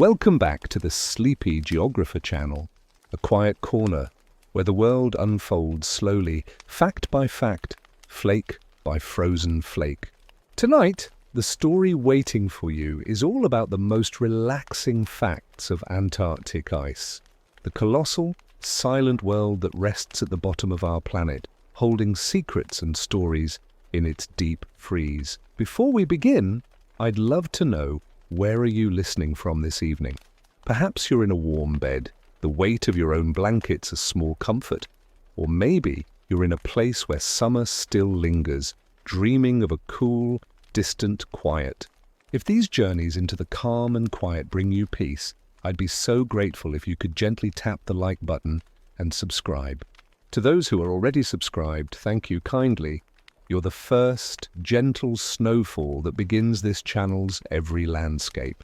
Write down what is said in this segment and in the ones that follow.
Welcome back to the sleepy Geographer channel, a quiet corner where the world unfolds slowly, fact by fact, flake by frozen flake. Tonight, the story waiting for you is all about the most relaxing facts of Antarctic ice, the colossal, silent world that rests at the bottom of our planet, holding secrets and stories in its deep freeze. Before we begin, I'd love to know, where are you listening from this evening? Perhaps you're in a warm bed, the weight of your own blankets a small comfort. Or maybe you're in a place where summer still lingers, dreaming of a cool, distant quiet. If these journeys into the calm and quiet bring you peace, I'd be so grateful if you could gently tap the like button and subscribe. To those who are already subscribed, thank you kindly. You're the first gentle snowfall that begins this channel's every landscape.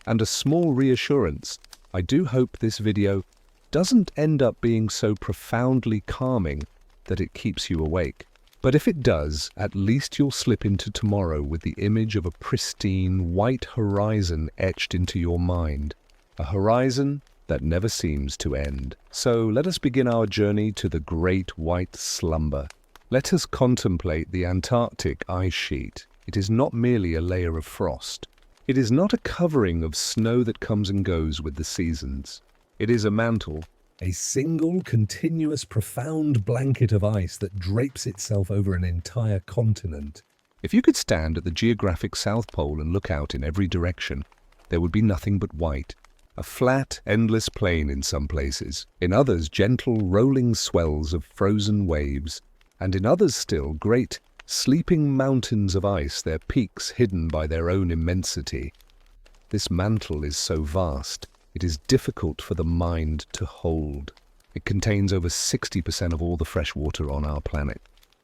And a small reassurance, I do hope this video doesn't end up being so profoundly calming that it keeps you awake. But if it does, at least you'll slip into tomorrow with the image of a pristine, white horizon etched into your mind. A horizon that never seems to end. So let us begin our journey to the great white slumber. Let us contemplate the Antarctic ice sheet. It is not merely a layer of frost. It is not a covering of snow that comes and goes with the seasons. It is a mantle, a single, continuous, profound blanket of ice that drapes itself over an entire continent. If you could stand at the geographic South Pole and look out in every direction, there would be nothing but white. A flat, endless plain in some places. In others, gentle, rolling swells of frozen waves. And in others still, great, sleeping mountains of ice, their peaks hidden by their own immensity. This mantle is so vast, it is difficult for the mind to hold. It contains over 60% of all the fresh water on our planet.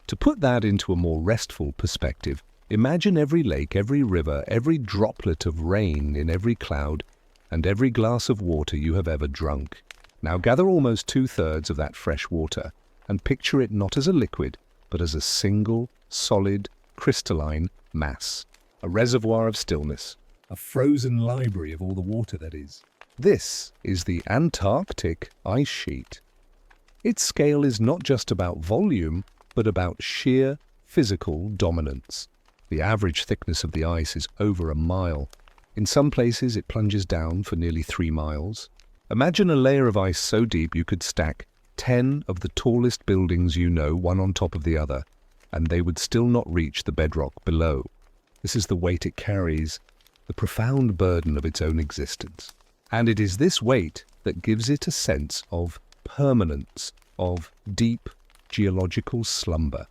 To put that into a more restful perspective, imagine every lake, every river, every droplet of rain in every cloud, and every glass of water you have ever drunk. Now gather almost 2/3 of that fresh water, and picture it not as a liquid, but as a single, solid, crystalline mass. A reservoir of stillness. A frozen library of all the water that is. This is the Antarctic ice sheet. Its scale is not just about volume, but about sheer physical dominance. The average thickness of the ice is over a mile. In some places it plunges down for nearly 3 miles. Imagine a layer of ice so deep you could stack 10 of the tallest buildings you know, one on top of the other, and they would still not reach the bedrock below. This is the weight it carries, the profound burden of its own existence. And it is this weight that gives it a sense of permanence, of deep geological slumber.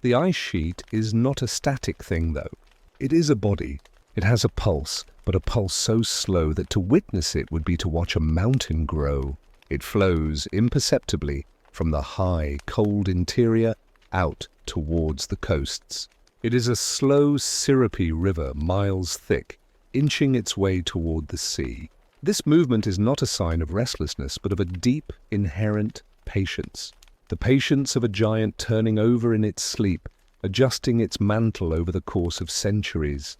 The ice sheet is not a static thing, though. It is a body. It has a pulse, but a pulse so slow that to witness it would be to watch a mountain grow. It flows imperceptibly from the high, cold interior out towards the coasts. It is a slow, syrupy river, miles thick, inching its way toward the sea. This movement is not a sign of restlessness, but of a deep, inherent patience. The patience of a giant turning over in its sleep, adjusting its mantle over the course of centuries.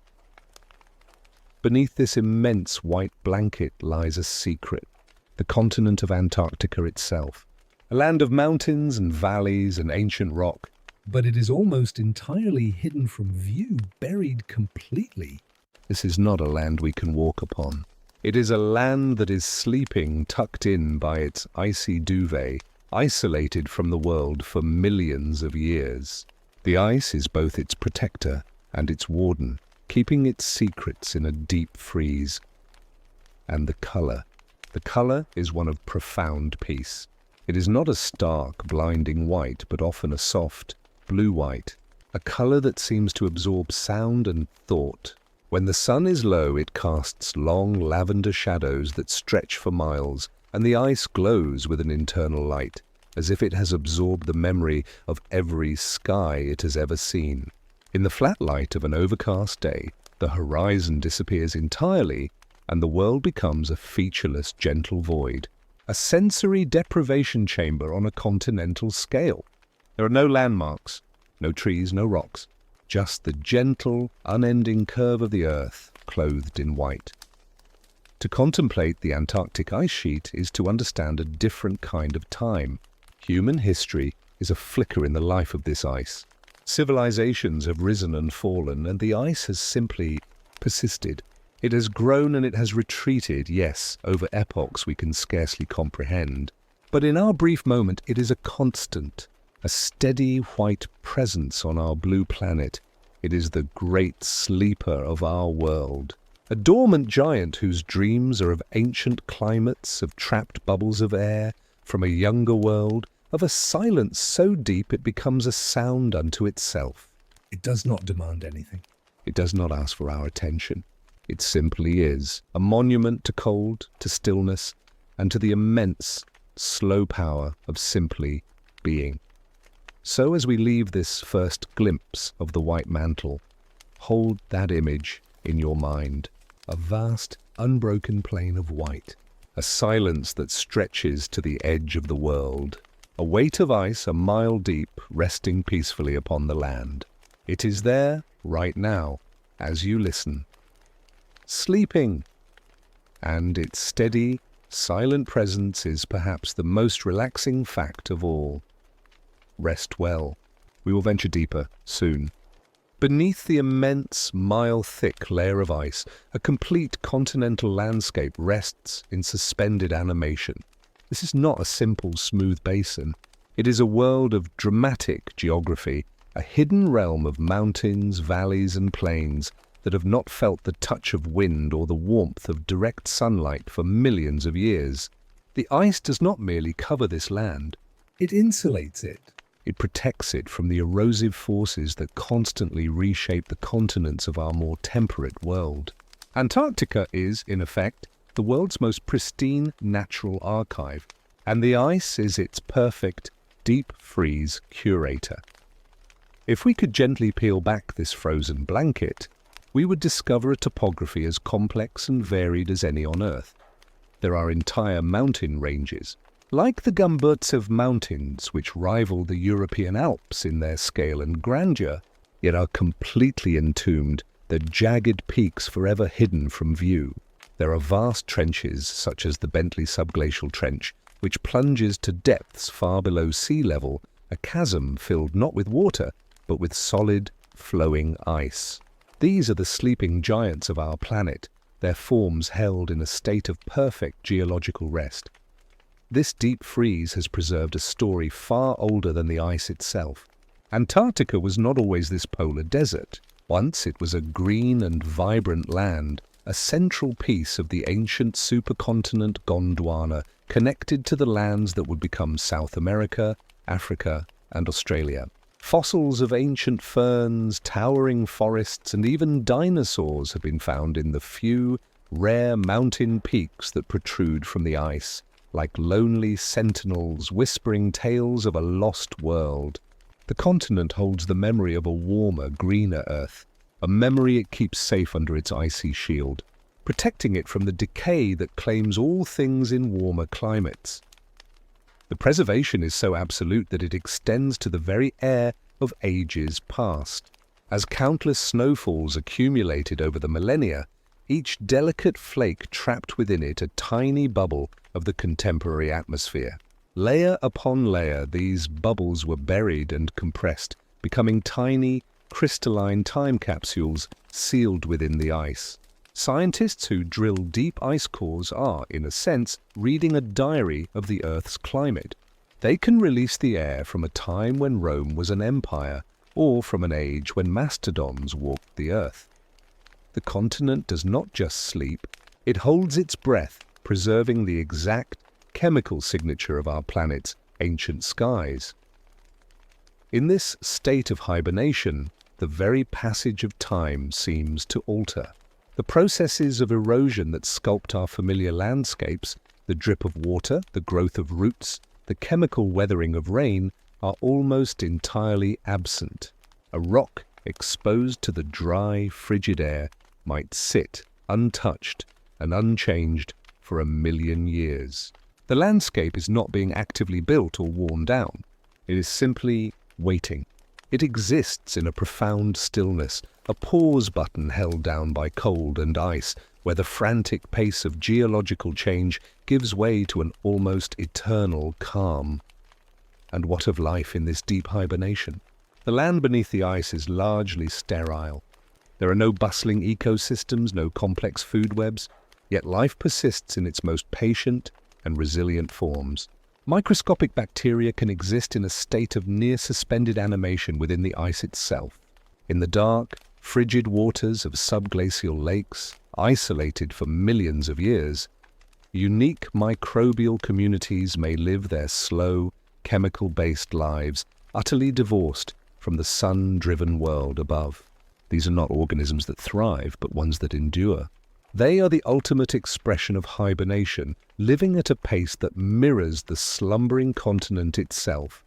Beneath this immense white blanket lies a secret. The continent of Antarctica itself, a land of mountains and valleys and ancient rock, but it is almost entirely hidden from view, buried completely. This is not a land we can walk upon. It is a land that is sleeping, tucked in by its icy duvet, isolated from the world for millions of years. The ice is both its protector and its warden, keeping its secrets in a deep freeze. And the color. The color is one of profound peace. It is not a stark, blinding white, but often a soft, blue-white, a color that seems to absorb sound and thought. When the sun is low, it casts long lavender shadows that stretch for miles, and the ice glows with an internal light, as if it has absorbed the memory of every sky it has ever seen. In the flat light of an overcast day, the horizon disappears entirely, and the world becomes a featureless, gentle void, a sensory deprivation chamber on a continental scale. There are no landmarks, no trees, no rocks, just the gentle, unending curve of the earth, clothed in white. To contemplate the Antarctic ice sheet is to understand a different kind of time. Human history is a flicker in the life of this ice. Civilizations have risen and fallen, and the ice has simply persisted. It has grown and it has retreated, yes, over epochs we can scarcely comprehend. But in our brief moment, it is a constant, a steady white presence on our blue planet. It is the great sleeper of our world. A dormant giant whose dreams are of ancient climates, of trapped bubbles of air, from a younger world, of a silence so deep it becomes a sound unto itself. It does not demand anything. It does not ask for our attention. It simply is, a monument to cold, to stillness, and to the immense, slow power of simply being. So as we leave this first glimpse of the white mantle, hold that image in your mind. A vast, unbroken plain of white, a silence that stretches to the edge of the world, a weight of ice a mile deep resting peacefully upon the land. It is there, right now, as you listen. Sleeping! And its steady, silent presence is perhaps the most relaxing fact of all. Rest well. We will venture deeper soon. Beneath the immense, mile-thick layer of ice, a complete continental landscape rests in suspended animation. This is not a simple, smooth basin. It is a world of dramatic geography, a hidden realm of mountains, valleys, and plains that have not felt the touch of wind or the warmth of direct sunlight for millions of years. The ice does not merely cover this land. It insulates it. It protects it from the erosive forces that constantly reshape the continents of our more temperate world. Antarctica is, in effect, the world's most pristine natural archive, and the ice is its perfect, deep freeze curator. If we could gently peel back this frozen blanket, we would discover a topography as complex and varied as any on Earth. There are entire mountain ranges, like the Gambutsev Mountains, which rival the European Alps in their scale and grandeur, yet are completely entombed, their jagged peaks forever hidden from view. There are vast trenches, such as the Bentley Subglacial Trench, which plunges to depths far below sea level, a chasm filled not with water, but with solid, flowing ice. These are the sleeping giants of our planet, their forms held in a state of perfect geological rest. This deep freeze has preserved a story far older than the ice itself. Antarctica was not always this polar desert. Once it was a green and vibrant land, a central piece of the ancient supercontinent Gondwana, connected to the lands that would become South America, Africa, and Australia. Fossils of ancient ferns, towering forests, and even dinosaurs have been found in the few, rare mountain peaks that protrude from the ice, like lonely sentinels whispering tales of a lost world. The continent holds the memory of a warmer, greener Earth, a memory it keeps safe under its icy shield, protecting it from the decay that claims all things in warmer climates. The preservation is so absolute that it extends to the very air of ages past. As countless snowfalls accumulated over the millennia, each delicate flake trapped within it a tiny bubble of the contemporary atmosphere. Layer upon layer, these bubbles were buried and compressed, becoming tiny, crystalline time capsules sealed within the ice. Scientists who drill deep ice cores are, in a sense, reading a diary of the Earth's climate. They can release the air from a time when Rome was an empire, or from an age when mastodons walked the Earth. The continent does not just sleep, it holds its breath, preserving the exact chemical signature of our planet's ancient skies. In this state of hibernation, the very passage of time seems to alter. The processes of erosion that sculpt our familiar landscapes, the drip of water, the growth of roots, the chemical weathering of rain, are almost entirely absent. A rock exposed to the dry, frigid air might sit untouched and unchanged for 1,000,000 years. The landscape is not being actively built or worn down. It is simply waiting. It exists in a profound stillness, a pause button held down by cold and ice, where the frantic pace of geological change gives way to an almost eternal calm. And what of life in this deep hibernation? The land beneath the ice is largely sterile. There are no bustling ecosystems, no complex food webs, yet life persists in its most patient and resilient forms. Microscopic bacteria can exist in a state of near-suspended animation within the ice itself. In the dark, frigid waters of subglacial lakes, isolated for millions of years, unique microbial communities may live their slow, chemical-based lives, utterly divorced from the sun-driven world above. These are not organisms that thrive, but ones that endure. They are the ultimate expression of hibernation, living at a pace that mirrors the slumbering continent itself.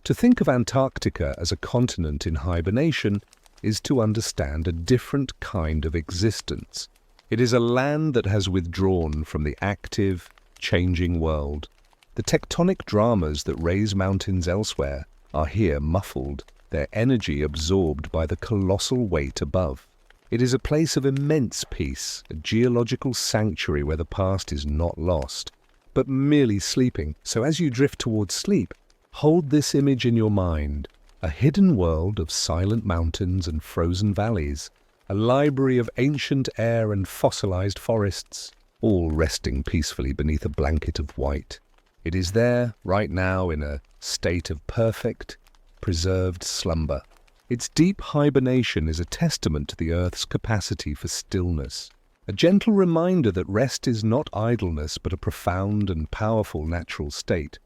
To think of Antarctica as a continent in hibernation is to understand a different kind of existence. It is a land that has withdrawn from the active, changing world. The tectonic dramas that raise mountains elsewhere are here muffled, their energy absorbed by the colossal weight above. It is a place of immense peace, a geological sanctuary where the past is not lost, but merely sleeping. So as you drift towards sleep, hold this image in your mind, a hidden world of silent mountains and frozen valleys, a library of ancient air and fossilized forests, all resting peacefully beneath a blanket of white. It is there, right now, in a state of perfect, preserved slumber. Its deep hibernation is a testament to the Earth's capacity for stillness, a gentle reminder that rest is not idleness but a profound and powerful natural state.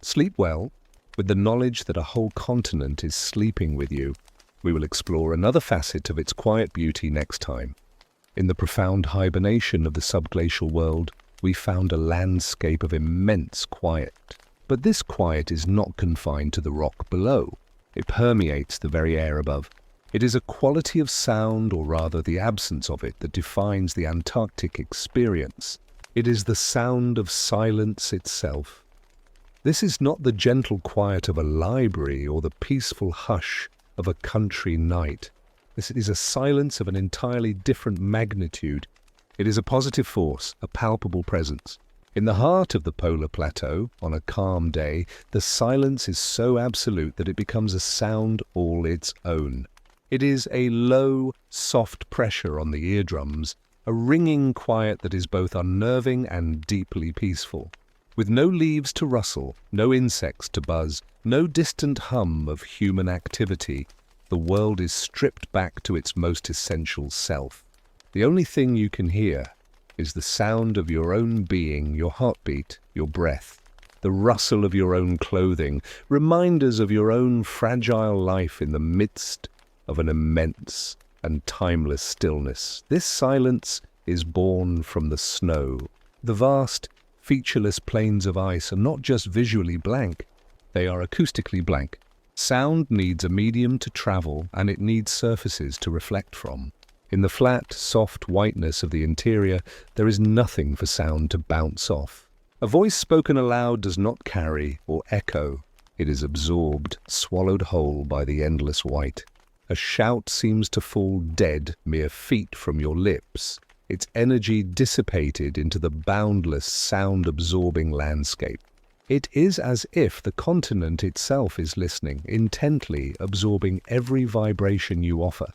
Sleep well, with the knowledge that a whole continent is sleeping with you. We will explore another facet of its quiet beauty next time. In the profound hibernation of the subglacial world, we found a landscape of immense quiet. But this quiet is not confined to the rock below. It permeates the very air above. It is a quality of sound, or rather the absence of it, that defines the Antarctic experience. It is the sound of silence itself. This is not the gentle quiet of a library or the peaceful hush of a country night. This is a silence of an entirely different magnitude. It is a positive force, a palpable presence. In the heart of the polar plateau, on a calm day, the silence is so absolute that it becomes a sound all its own. It is a low, soft pressure on the eardrums, a ringing quiet that is both unnerving and deeply peaceful. With no leaves to rustle, no insects to buzz, no distant hum of human activity, the world is stripped back to its most essential self. The only thing you can hear is the sound of your own being, your heartbeat, your breath, the rustle of your own clothing, reminders of your own fragile life in the midst of an immense and timeless stillness. This silence is born from the snow. The vast, featureless plains of ice are not just visually blank, they are acoustically blank. Sound needs a medium to travel, and it needs surfaces to reflect from. In the flat, soft whiteness of the interior, there is nothing for sound to bounce off. A voice spoken aloud does not carry or echo. It is absorbed, swallowed whole by the endless white. A shout seems to fall dead mere feet from your lips, its energy dissipated into the boundless, sound-absorbing landscape. It is as if the continent itself is listening, intently absorbing every vibration you offer.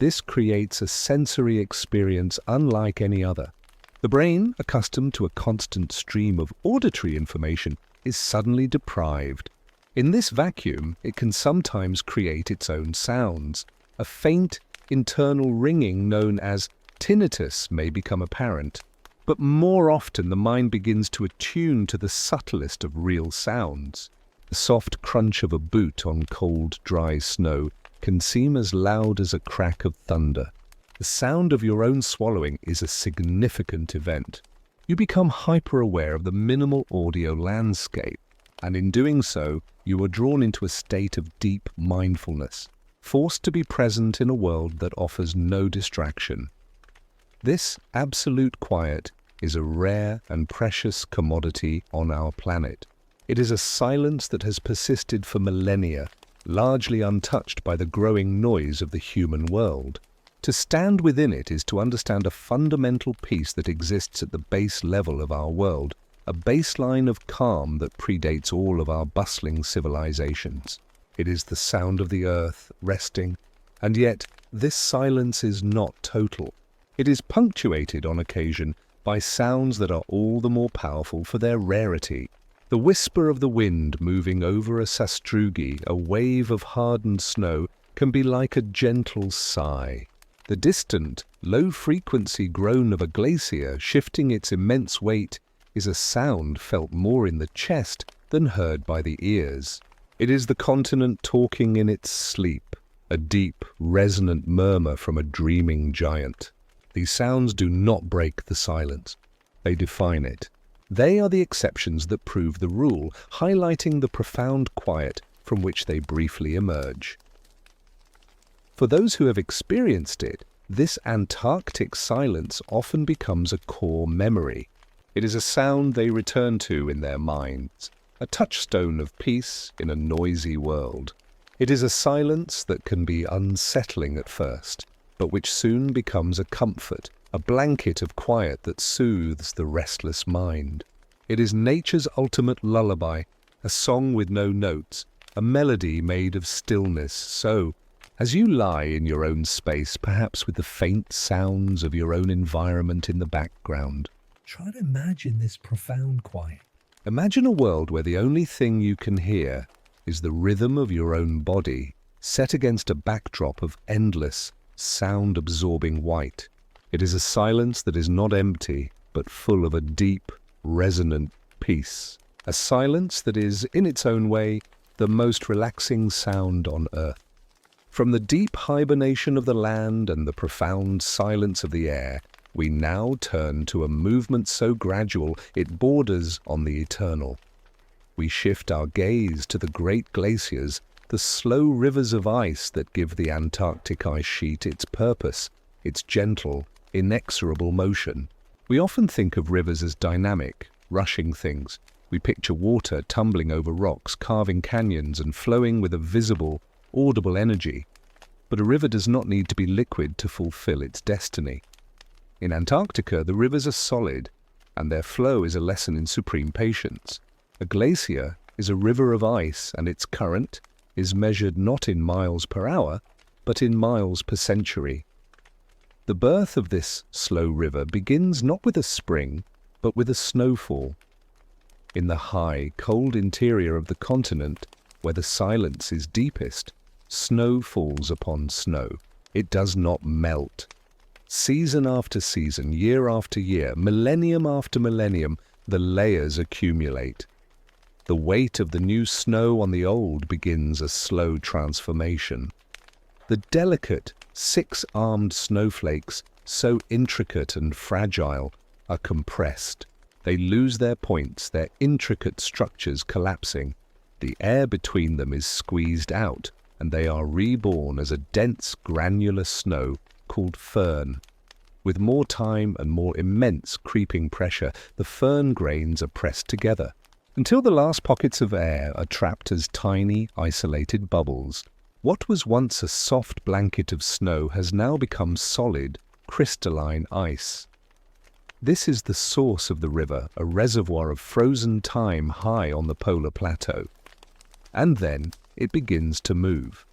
This creates a sensory experience unlike any other. The brain, accustomed to a constant stream of auditory information, is suddenly deprived. In this vacuum, it can sometimes create its own sounds. A faint, internal ringing known as tinnitus may become apparent, but more often the mind begins to attune to the subtlest of real sounds. The soft crunch of a boot on cold, dry snow can seem as loud as a crack of thunder. The sound of your own swallowing is a significant event. You become hyper-aware of the minimal audio landscape, and in doing so, you are drawn into a state of deep mindfulness, forced to be present in a world that offers no distraction. This absolute quiet is a rare and precious commodity on our planet. It is a silence that has persisted for millennia, largely untouched by the growing noise of the human world. To stand within it is to understand a fundamental peace that exists at the base level of our world, a baseline of calm that predates all of our bustling civilizations. It is the sound of the earth resting, and yet this silence is not total. It is punctuated on occasion by sounds that are all the more powerful for their rarity. The whisper of the wind moving over a sastrugi, a wave of hardened snow, can be like a gentle sigh. The distant, low-frequency groan of a glacier shifting its immense weight is a sound felt more in the chest than heard by the ears. It is the continent talking in its sleep, a deep, resonant murmur from a dreaming giant. These sounds do not break the silence. They define it. They are the exceptions that prove the rule, highlighting the profound quiet from which they briefly emerge. For those who have experienced it, this Antarctic silence often becomes a core memory. It is a sound they return to in their minds, a touchstone of peace in a noisy world. It is a silence that can be unsettling at first, but which soon becomes a comfort, a blanket of quiet that soothes the restless mind. It is nature's ultimate lullaby, a song with no notes, a melody made of stillness. So, as you lie in your own space, perhaps with the faint sounds of your own environment in the background, try to imagine this profound quiet. Imagine a world where the only thing you can hear is the rhythm of your own body, set against a backdrop of endless, sound-absorbing white. It is a silence that is not empty, but full of a deep, resonant peace. A silence that is, in its own way, the most relaxing sound on Earth. From the deep hibernation of the land and the profound silence of the air, we now turn to a movement so gradual it borders on the eternal. We shift our gaze to the great glaciers, the slow rivers of ice that give the Antarctic ice sheet its purpose, its gentle, inexorable motion. We often think of rivers as dynamic, rushing things. We picture water tumbling over rocks, carving canyons, and flowing with a visible, audible energy. But a river does not need to be liquid to fulfill its destiny. In Antarctica, the rivers are solid, and their flow is a lesson in supreme patience. A glacier is a river of ice, and its current is measured not in miles per hour, but in miles per century. The birth of this slow river begins not with a spring, but with a snowfall. In the high, cold interior of the continent, where the silence is deepest, snow falls upon snow. It does not melt. Season after season, year after year, millennium after millennium, the layers accumulate. The weight of the new snow on the old begins a slow transformation. The delicate, six-armed snowflakes, so intricate and fragile, are compressed. They lose their points, their intricate structures collapsing. The air between them is squeezed out, and they are reborn as a dense, granular snow called firn. With more time and more immense creeping pressure, the firn grains are pressed together, until the last pockets of air are trapped as tiny, isolated bubbles. What was once a soft blanket of snow has now become solid, crystalline ice. This is the source of the river, a reservoir of frozen time high on the polar plateau. And then it begins to move.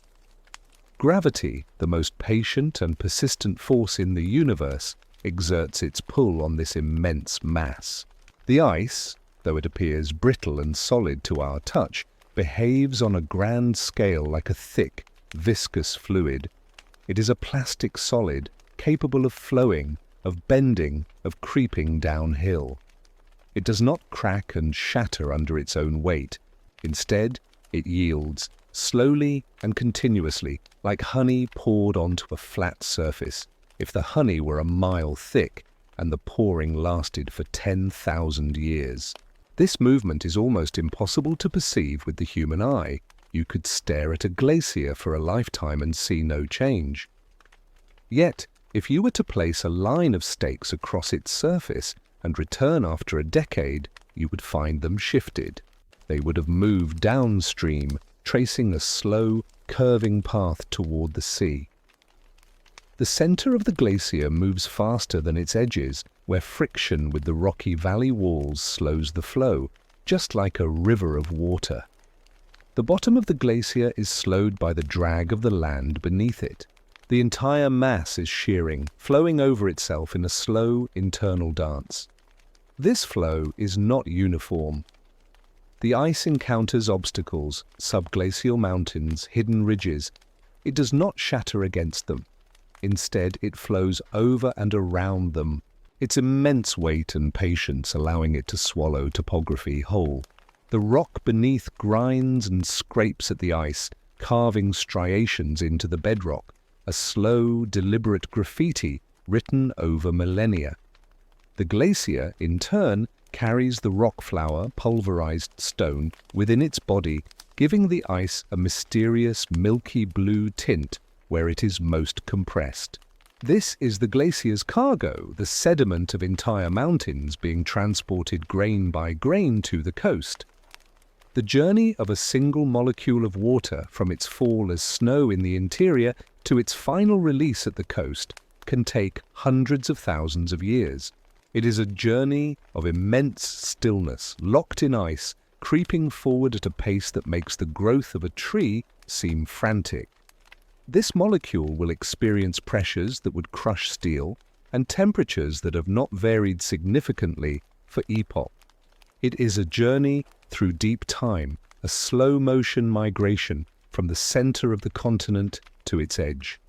Gravity, the most patient and persistent force in the universe, exerts its pull on this immense mass. The ice, though it appears brittle and solid to our touch, behaves on a grand scale like a thick, viscous fluid. It is a plastic solid, capable of flowing, of bending, of creeping downhill. It does not crack and shatter under its own weight. Instead, it yields, slowly and continuously, like honey poured onto a flat surface. If the honey were a mile thick, and the pouring lasted for 10,000 years. This movement is almost impossible to perceive with the human eye. You could stare at a glacier for a lifetime and see no change. Yet, if you were to place a line of stakes across its surface and return after a decade, you would find them shifted. They would have moved downstream, tracing a slow, curving path toward the sea. The center of the glacier moves faster than its edges, where friction with the rocky valley walls slows the flow, just like a river of water. The bottom of the glacier is slowed by the drag of the land beneath it. The entire mass is shearing, flowing over itself in a slow internal dance. This flow is not uniform. The ice encounters obstacles, subglacial mountains, hidden ridges. It does not shatter against them. Instead, it flows over and around them, its immense weight and patience allowing it to swallow topography whole. The rock beneath grinds and scrapes at the ice, carving striations into the bedrock, a slow, deliberate graffiti written over millennia. The glacier, in turn, carries the rock flour, pulverized stone, within its body, giving the ice a mysterious milky blue tint where it is most compressed. This is the glacier's cargo, the sediment of entire mountains being transported grain by grain to the coast. The journey of a single molecule of water from its fall as snow in the interior to its final release at the coast can take hundreds of thousands of years. It is a journey of immense stillness, locked in ice, creeping forward at a pace that makes the growth of a tree seem frantic. This molecule will experience pressures that would crush steel and temperatures that have not varied significantly for epoch. It is a journey through deep time, a slow-motion migration from the center of the continent to its edge.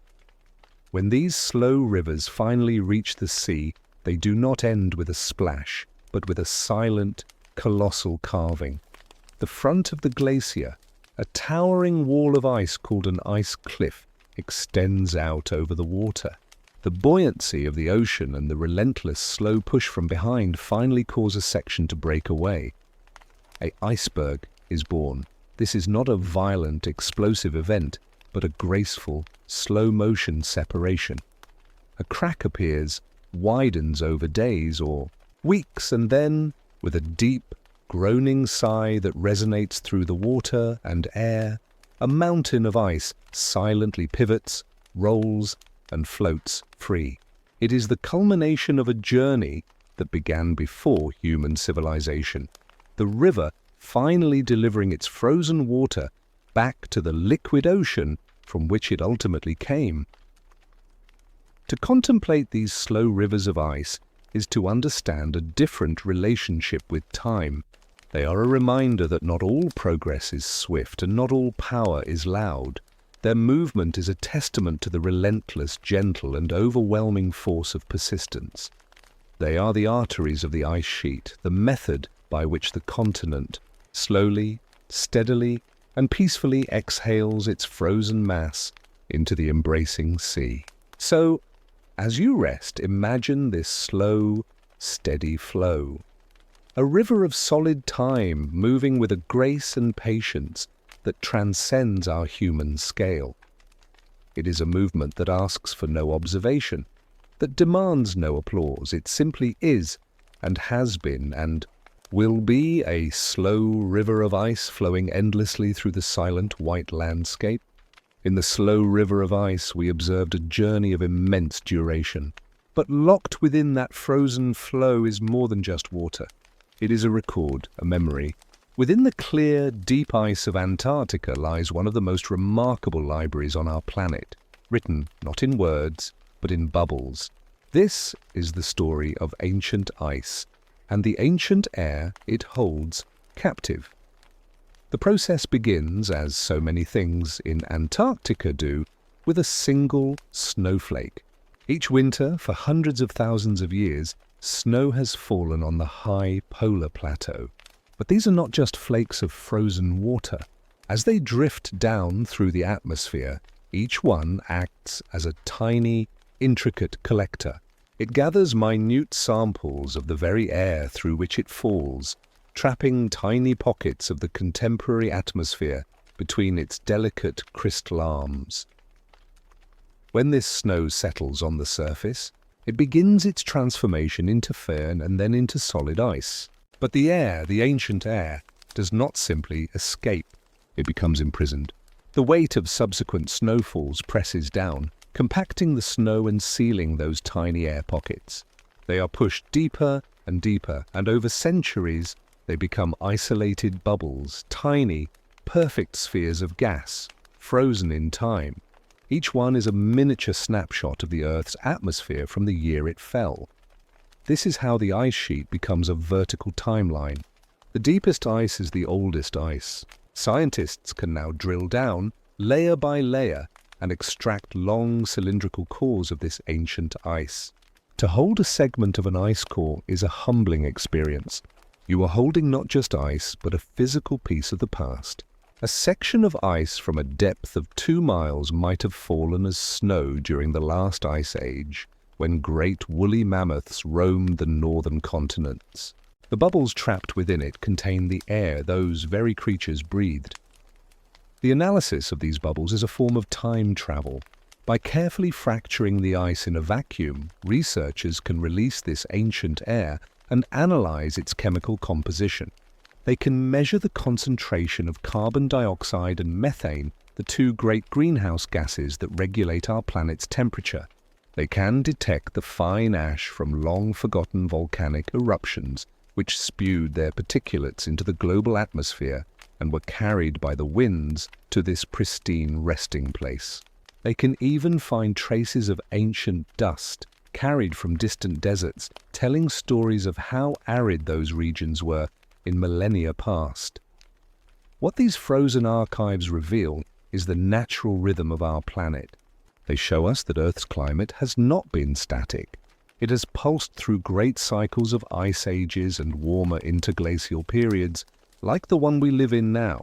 When these slow rivers finally reach the sea, they do not end with a splash, but with a silent, colossal carving. The front of the glacier, a towering wall of ice called an ice cliff, extends out over the water. The buoyancy of the ocean and the relentless slow push from behind finally cause a section to break away. An iceberg is born. This is not a violent, explosive event, but a graceful, slow-motion separation. A crack appears, widens over days or weeks, and then, with a deep, groaning sigh that resonates through the water and air, a mountain of ice silently pivots, rolls, and floats free. It is the culmination of a journey that began before human civilization. The river finally delivering its frozen water back to the liquid ocean from which it ultimately came. To contemplate these slow rivers of ice is to understand a different relationship with time. They are a reminder that not all progress is swift and not all power is loud. Their movement is a testament to the relentless, gentle, and overwhelming force of persistence. They are the arteries of the ice sheet, the method by which the continent slowly, steadily, and peacefully exhales its frozen mass into the embracing sea. So, as you rest, imagine this slow, steady flow. A river of solid time moving with a grace and patience that transcends our human scale. It is a movement that asks for no observation, that demands no applause. It simply is, and has been, and will be a slow river of ice flowing endlessly through the silent white landscape. In the slow river of ice we observed a journey of immense duration. But locked within that frozen flow is more than just water. It is a record, a memory. Within the clear, deep ice of Antarctica lies one of the most remarkable libraries on our planet, written not in words, but in bubbles. This is the story of ancient ice, and the ancient air it holds captive. The process begins, as so many things in Antarctica do, with a single snowflake. Each winter, for hundreds of thousands of years, snow has fallen on the high polar plateau. But these are not just flakes of frozen water. As they drift down through the atmosphere, each one acts as a tiny, intricate collector. It gathers minute samples of the very air through which it falls, trapping tiny pockets of the contemporary atmosphere between its delicate crystal arms. When this snow settles on the surface, it begins its transformation into firn and then into solid ice. But the air, the ancient air, does not simply escape. It becomes imprisoned. The weight of subsequent snowfalls presses down, compacting the snow and sealing those tiny air pockets. They are pushed deeper and deeper, and over centuries they become isolated bubbles, tiny, perfect spheres of gas, frozen in time. Each one is a miniature snapshot of the Earth's atmosphere from the year it fell. This is how the ice sheet becomes a vertical timeline. The deepest ice is the oldest ice. Scientists can now drill down, layer by layer, and extract long cylindrical cores of this ancient ice. To hold a segment of an ice core is a humbling experience. You are holding not just ice, but a physical piece of the past. A section of ice from a depth of 2 miles might have fallen as snow during the last ice age, when great woolly mammoths roamed the northern continents. The bubbles trapped within it contain the air those very creatures breathed. The analysis of these bubbles is a form of time travel. By carefully fracturing the ice in a vacuum, researchers can release this ancient air and analyze its chemical composition. They can measure the concentration of carbon dioxide and methane, the 2 great greenhouse gases that regulate our planet's temperature. They can detect the fine ash from long-forgotten volcanic eruptions, which spewed their particulates into the global atmosphere and were carried by the winds to this pristine resting place. They can even find traces of ancient dust carried from distant deserts, telling stories of how arid those regions were in millennia past. What these frozen archives reveal is the natural rhythm of our planet. They show us that Earth's climate has not been static. It has pulsed through great cycles of ice ages and warmer interglacial periods, like the one we live in now.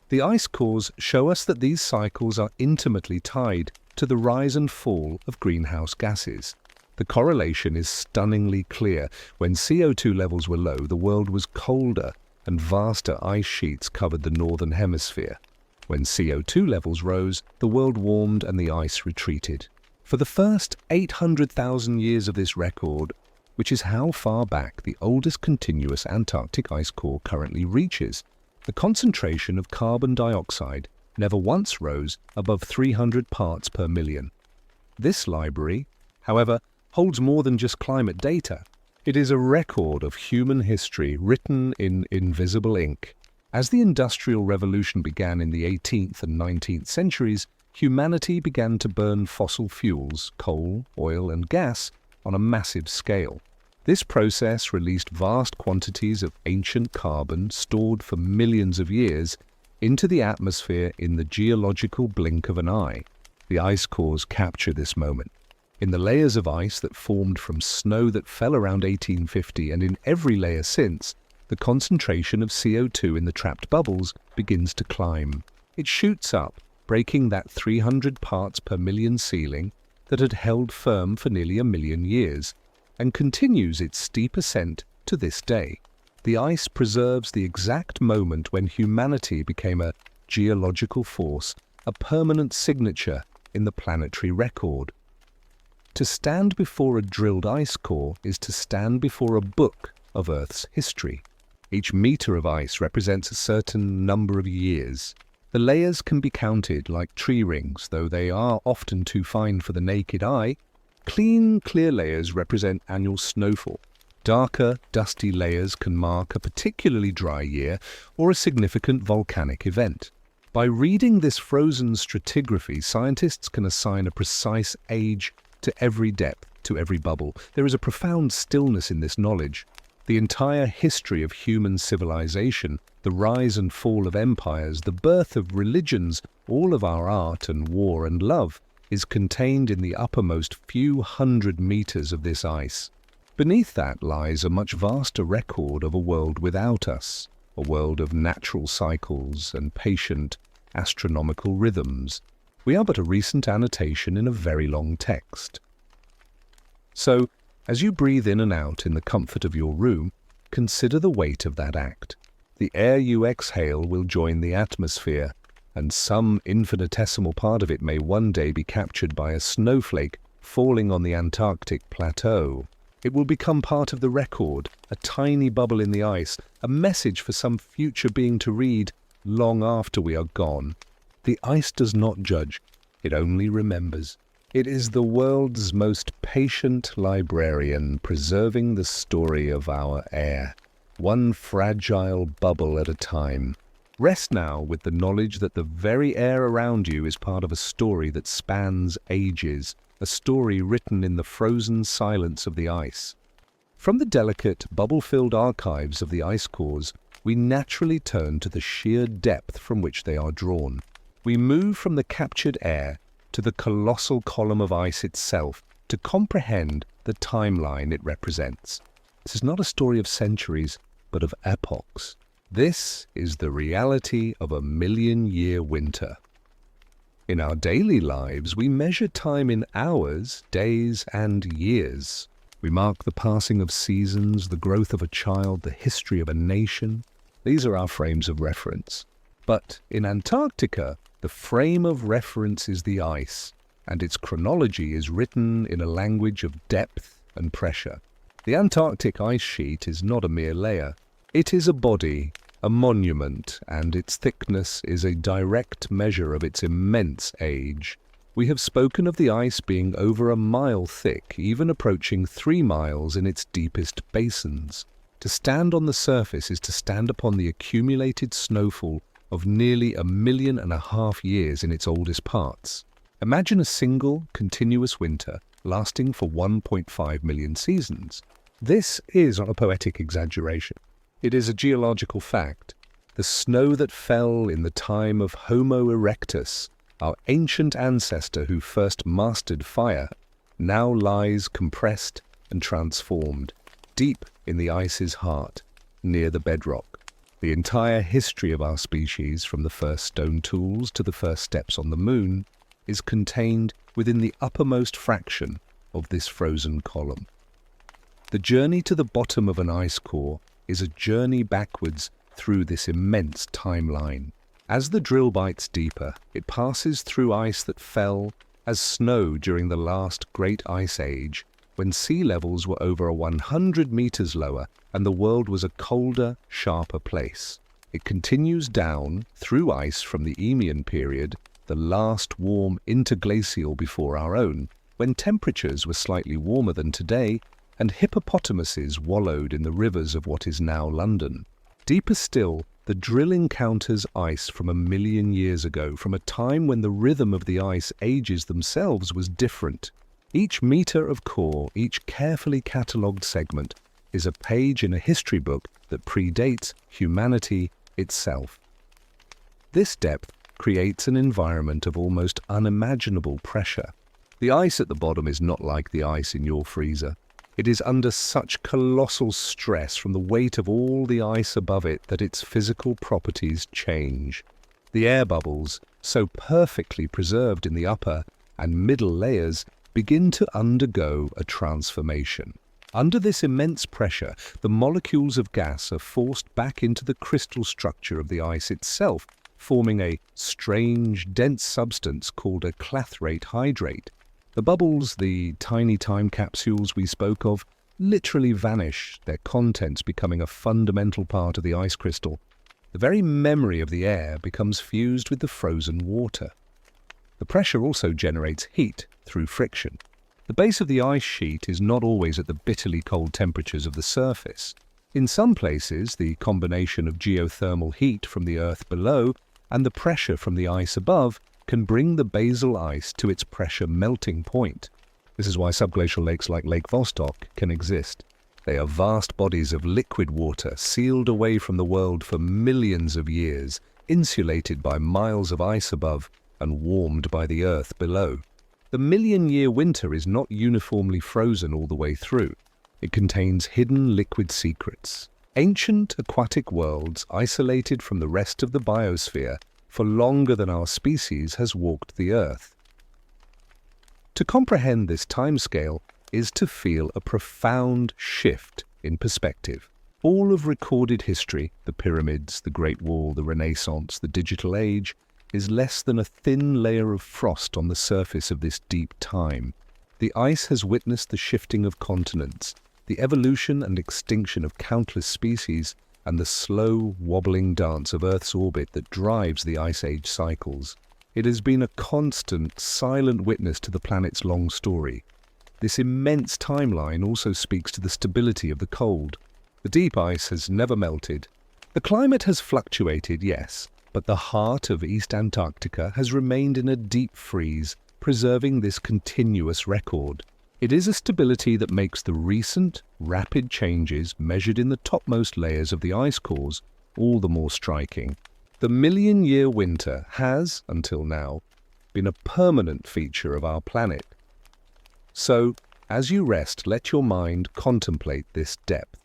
The ice cores show us that these cycles are intimately tied to the rise and fall of greenhouse gases. The correlation is stunningly clear. When CO2 levels were low, the world was colder and vaster ice sheets covered the northern hemisphere. When CO2 levels rose, the world warmed and the ice retreated. For the first 800,000 years of this record, which is how far back the oldest continuous Antarctic ice core currently reaches, the concentration of carbon dioxide never once rose above 300 parts per million. This library, however, holds more than just climate data. It is a record of human history written in invisible ink. As the Industrial Revolution began in the 18th and 19th centuries, humanity began to burn fossil fuels, coal, oil, and gas, on a massive scale. This process released vast quantities of ancient carbon stored for millions of years into the atmosphere in the geological blink of an eye. The ice cores capture this moment. In the layers of ice that formed from snow that fell around 1850 and in every layer since, the concentration of CO2 in the trapped bubbles begins to climb. It shoots up, breaking that 300 parts per million ceiling that had held firm for nearly 1 million years, and continues its steep ascent to this day. The ice preserves the exact moment when humanity became a geological force, a permanent signature in the planetary record. To stand before a drilled ice core is to stand before a book of Earth's history. Each meter of ice represents a certain number of years. The layers can be counted like tree rings, though they are often too fine for the naked eye. Clean, clear layers represent annual snowfall. Darker, dusty layers can mark a particularly dry year or a significant volcanic event. By reading this frozen stratigraphy, scientists can assign a precise age to every depth, to every bubble. There is a profound stillness in this knowledge. The entire history of human civilization, the rise and fall of empires, the birth of religions, all of our art and war and love, is contained in the uppermost few hundred meters of this ice. Beneath that lies a much vaster record of a world without us, a world of natural cycles and patient astronomical rhythms. We are but a recent annotation in a very long text. So, as you breathe in and out in the comfort of your room, consider the weight of that act. The air you exhale will join the atmosphere, and some infinitesimal part of it may one day be captured by a snowflake falling on the Antarctic plateau. It will become part of the record, a tiny bubble in the ice, a message for some future being to read long after we are gone. The ice does not judge, it only remembers. It is the world's most patient librarian, preserving the story of our air, one fragile bubble at a time. Rest now with the knowledge that the very air around you is part of a story that spans ages, a story written in the frozen silence of the ice. From the delicate, bubble-filled archives of the ice cores, we naturally turn to the sheer depth from which they are drawn. We move from the captured air to the colossal column of ice itself to comprehend the timeline it represents. This is not a story of centuries, but of epochs. This is the reality of a million-year winter. In our daily lives, we measure time in hours, days, and years. We mark the passing of seasons, the growth of a child, the history of a nation. These are our frames of reference. But in Antarctica, the frame of reference is the ice, and its chronology is written in a language of depth and pressure. The Antarctic ice sheet is not a mere layer. It is a body, a monument, and its thickness is a direct measure of its immense age. We have spoken of the ice being over a mile thick, even approaching 3 miles in its deepest basins. To stand on the surface is to stand upon the accumulated snowfall of nearly 1.5 million years in its oldest parts. Imagine a single, continuous winter lasting for 1.5 million seasons. This is not a poetic exaggeration. It is a geological fact. The snow that fell in the time of Homo erectus, our ancient ancestor who first mastered fire, now lies compressed and transformed, deep in the ice's heart, near the bedrock. The entire history of our species, from the first stone tools to the first steps on the moon, is contained within the uppermost fraction of this frozen column. The journey to the bottom of an ice core is a journey backwards through this immense timeline. As the drill bites deeper, it passes through ice that fell as snow during the last great ice age, when sea levels were over 100 meters lower and the world was a colder, sharper place. It continues down through ice from the Eemian period, the last warm interglacial before our own, when temperatures were slightly warmer than today and hippopotamuses wallowed in the rivers of what is now London. Deeper still, the drill encounters ice from 1 million years ago, from a time when the rhythm of the ice ages themselves was different. Each meter of core, each carefully catalogued segment, is a page in a history book that predates humanity itself. This depth creates an environment of almost unimaginable pressure. The ice at the bottom is not like the ice in your freezer. It is under such colossal stress from the weight of all the ice above it that its physical properties change. The air bubbles, so perfectly preserved in the upper and middle layers, begin to undergo a transformation. Under this immense pressure, the molecules of gas are forced back into the crystal structure of the ice itself, forming a strange, dense substance called a clathrate hydrate. The bubbles, the tiny time capsules we spoke of, literally vanish, their contents becoming a fundamental part of the ice crystal. The very memory of the air becomes fused with the frozen water. The pressure also generates heat through friction. The base of the ice sheet is not always at the bitterly cold temperatures of the surface. In some places, the combination of geothermal heat from the earth below and the pressure from the ice above can bring the basal ice to its pressure melting point. This is why subglacial lakes like Lake Vostok can exist. They are vast bodies of liquid water sealed away from the world for millions of years, insulated by miles of ice above and warmed by the earth below. The million-year winter is not uniformly frozen all the way through. It contains hidden liquid secrets, ancient aquatic worlds isolated from the rest of the biosphere for longer than our species has walked the earth. To comprehend this timescale is to feel a profound shift in perspective. All of recorded history, the pyramids, the Great Wall, the Renaissance, the digital age, is less than a thin layer of frost on the surface of this deep time. The ice has witnessed the shifting of continents, the evolution and extinction of countless species, and the slow, wobbling dance of Earth's orbit that drives the Ice Age cycles. It has been a constant, silent witness to the planet's long story. This immense timeline also speaks to the stability of the cold. The deep ice has never melted. The climate has fluctuated, yes, but the heart of East Antarctica has remained in a deep freeze, preserving this continuous record. It is a stability that makes the recent, rapid changes measured in the topmost layers of the ice cores all the more striking. The million-year winter has, until now, been a permanent feature of our planet. So, as you rest, let your mind contemplate this depth.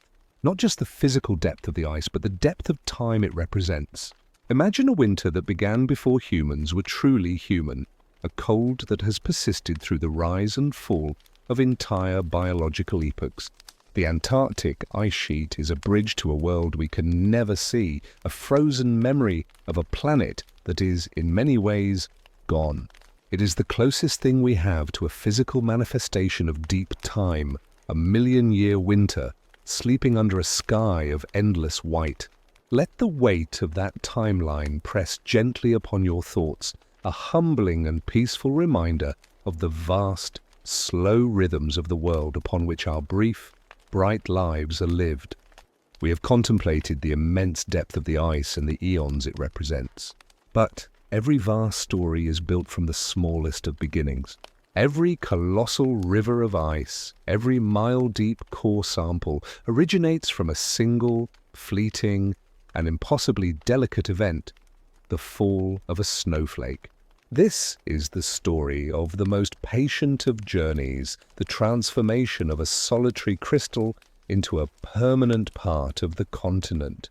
Not just the physical depth of the ice, but the depth of time it represents. Imagine a winter that began before humans were truly human, a cold that has persisted through the rise and fall of entire biological epochs. The Antarctic ice sheet is a bridge to a world we can never see, a frozen memory of a planet that is, in many ways, gone. It is the closest thing we have to a physical manifestation of deep time, a million-year winter, sleeping under a sky of endless white. Let the weight of that timeline press gently upon your thoughts, a humbling and peaceful reminder of the vast, slow rhythms of the world upon which our brief, bright lives are lived. We have contemplated the immense depth of the ice and the eons it represents. But every vast story is built from the smallest of beginnings. Every colossal river of ice, every mile-deep core sample originates from a single, fleeting, and impossibly delicate event, the fall of a snowflake. This is the story of the most patient of journeys, the transformation of a solitary crystal into a permanent part of the continent.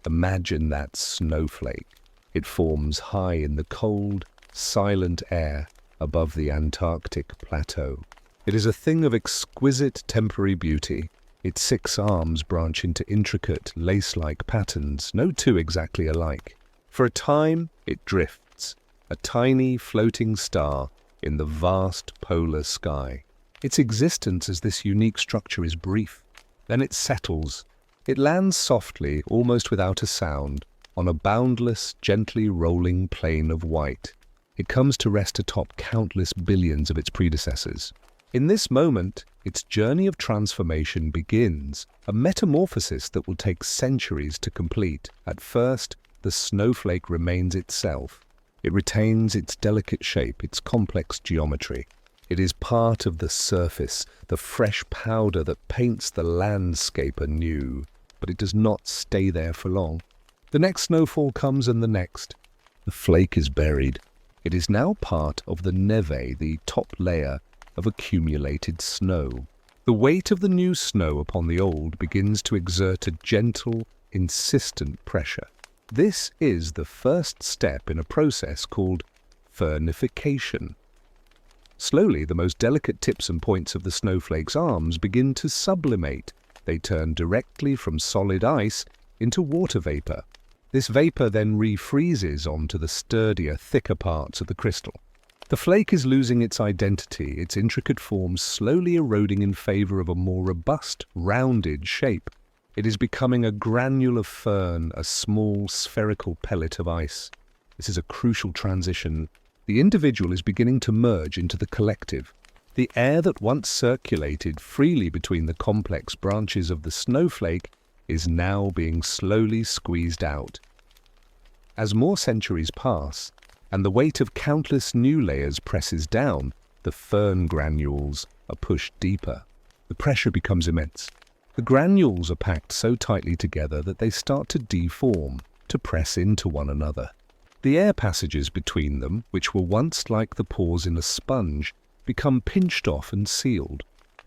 Imagine that snowflake. It forms high in the cold, silent air above the Antarctic plateau. It is a thing of exquisite temporary beauty. Its 6 arms branch into intricate, lace-like patterns, no two exactly alike. For a time, it drifts, a tiny floating star in the vast polar sky. Its existence as this unique structure is brief. Then it settles. It lands softly, almost without a sound, on a boundless, gently rolling plain of white. It comes to rest atop countless billions of its predecessors. In this moment, its journey of transformation begins, a metamorphosis that will take centuries to complete. At first, the snowflake remains itself. It retains its delicate shape, its complex geometry. It is part of the surface, the fresh powder that paints the landscape anew. But it does not stay there for long. The next snowfall comes and the next. The flake is buried. It is now part of the neve, the top layer of accumulated snow. The weight of the new snow upon the old begins to exert a gentle, insistent pressure. This is the first step in a process called fernification. Slowly, the most delicate tips and points of the snowflake's arms begin to sublimate. They turn directly from solid ice into water vapor. This vapor then refreezes onto the sturdier, thicker parts of the crystal. The flake is losing its identity, its intricate form slowly eroding in favor of a more robust, rounded shape. It is becoming a granule of fern, a small, spherical pellet of ice. This is a crucial transition. The individual is beginning to merge into the collective. The air that once circulated freely between the complex branches of the snowflake is now being slowly squeezed out. As more centuries pass, and the weight of countless new layers presses down, the fern granules are pushed deeper. The pressure becomes immense. The granules are packed so tightly together that they start to deform, to press into one another. The air passages between them, which were once like the pores in a sponge, become pinched off and sealed.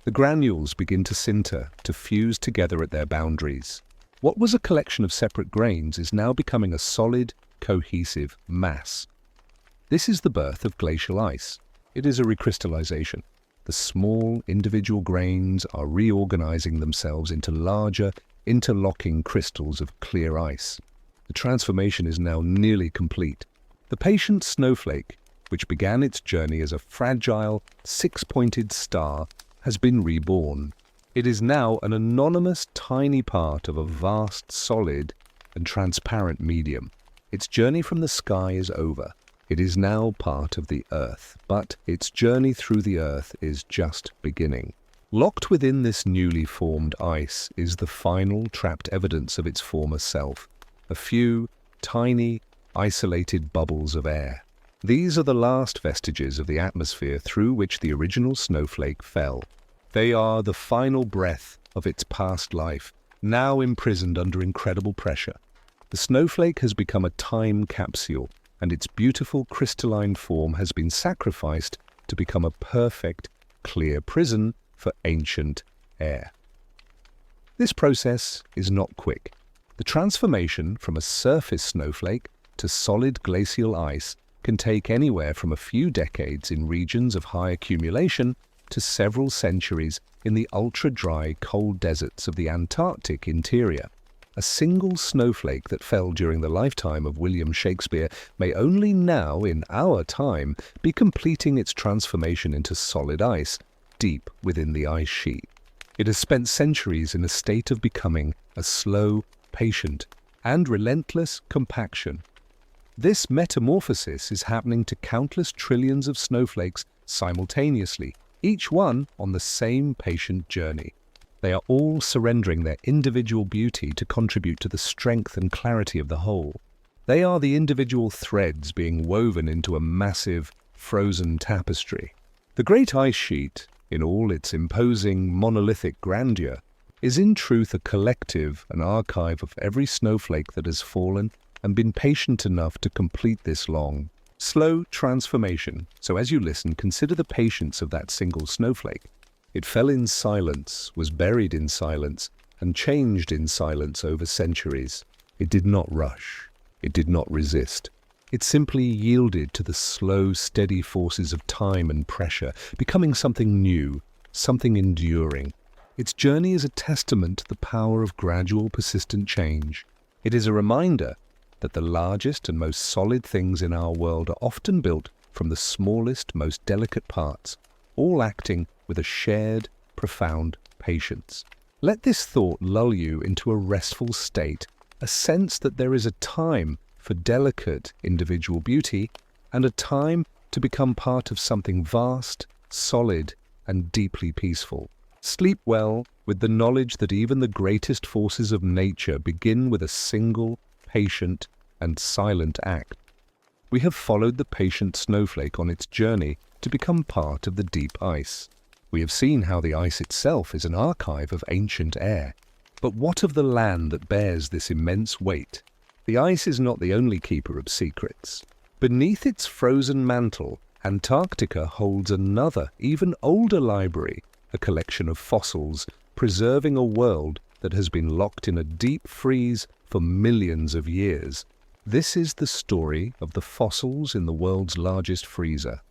The granules begin to sinter, to fuse together at their boundaries. What was a collection of separate grains is now becoming a solid, cohesive mass. This is the birth of glacial ice. It is a recrystallization. The small, individual grains are reorganizing themselves into larger, interlocking crystals of clear ice. The transformation is now nearly complete. The patient snowflake, which began its journey as a fragile, 6-pointed star, has been reborn. It is now an anonymous, tiny part of a vast, solid, and transparent medium. Its journey from the sky is over. It is now part of the Earth, but its journey through the Earth is just beginning. Locked within this newly formed ice is the final trapped evidence of its former self, a few tiny, isolated bubbles of air. These are the last vestiges of the atmosphere through which the original snowflake fell. They are the final breath of its past life, now imprisoned under incredible pressure. The snowflake has become a time capsule, and its beautiful crystalline form has been sacrificed to become a perfect, clear prison for ancient air. This process is not quick. The transformation from a surface snowflake to solid glacial ice can take anywhere from a few decades in regions of high accumulation to several centuries in the ultra-dry, cold deserts of the Antarctic interior. A single snowflake that fell during the lifetime of William Shakespeare may only now, in our time, be completing its transformation into solid ice, deep within the ice sheet. It has spent centuries in a state of becoming a slow, patient, and relentless compaction. This metamorphosis is happening to countless trillions of snowflakes simultaneously, each one on the same patient journey. They are all surrendering their individual beauty to contribute to the strength and clarity of the whole. They are the individual threads being woven into a massive, frozen tapestry. The great ice sheet, in all its imposing monolithic grandeur, is in truth a collective, an archive of every snowflake that has fallen and been patient enough to complete this long, slow transformation. So as you listen, consider the patience of that single snowflake. It fell in silence, was buried in silence, and changed in silence over centuries. It did not rush. It did not resist. It simply yielded to the slow, steady forces of time and pressure, becoming something new, something enduring. Its journey is a testament to the power of gradual, persistent change. It is a reminder that the largest and most solid things in our world are often built from the smallest, most delicate parts, all acting with a shared, profound patience. Let this thought lull you into a restful state, a sense that there is a time for delicate individual beauty and a time to become part of something vast, solid, and deeply peaceful. Sleep well with the knowledge that even the greatest forces of nature begin with a single, patient, and silent act. We have followed the patient snowflake on its journey to become part of the deep ice. We have seen how the ice itself is an archive of ancient air. But what of the land that bears this immense weight? The ice is not the only keeper of secrets. Beneath its frozen mantle, Antarctica holds another, even older library, a collection of fossils preserving a world that has been locked in a deep freeze for millions of years. This is the story of the fossils in the world's largest freezer.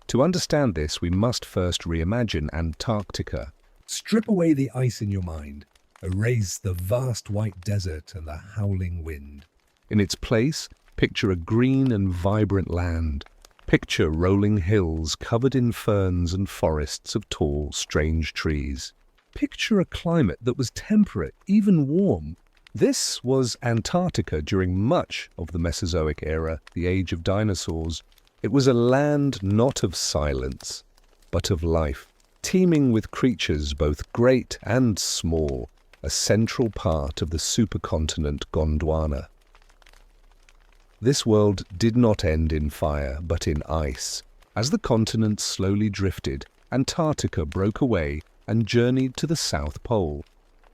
To understand this, we must first reimagine Antarctica. Strip away the ice in your mind. Erase the vast white desert and the howling wind. In its place, picture a green and vibrant land. Picture rolling hills covered in ferns and forests of tall, strange trees. Picture a climate that was temperate, even warm. This was Antarctica during much of the Mesozoic era, the age of dinosaurs. It was a land not of silence, but of life, teeming with creatures both great and small, a central part of the supercontinent Gondwana. This world did not end in fire, but in ice. As the continent slowly drifted, Antarctica broke away and journeyed to the South Pole.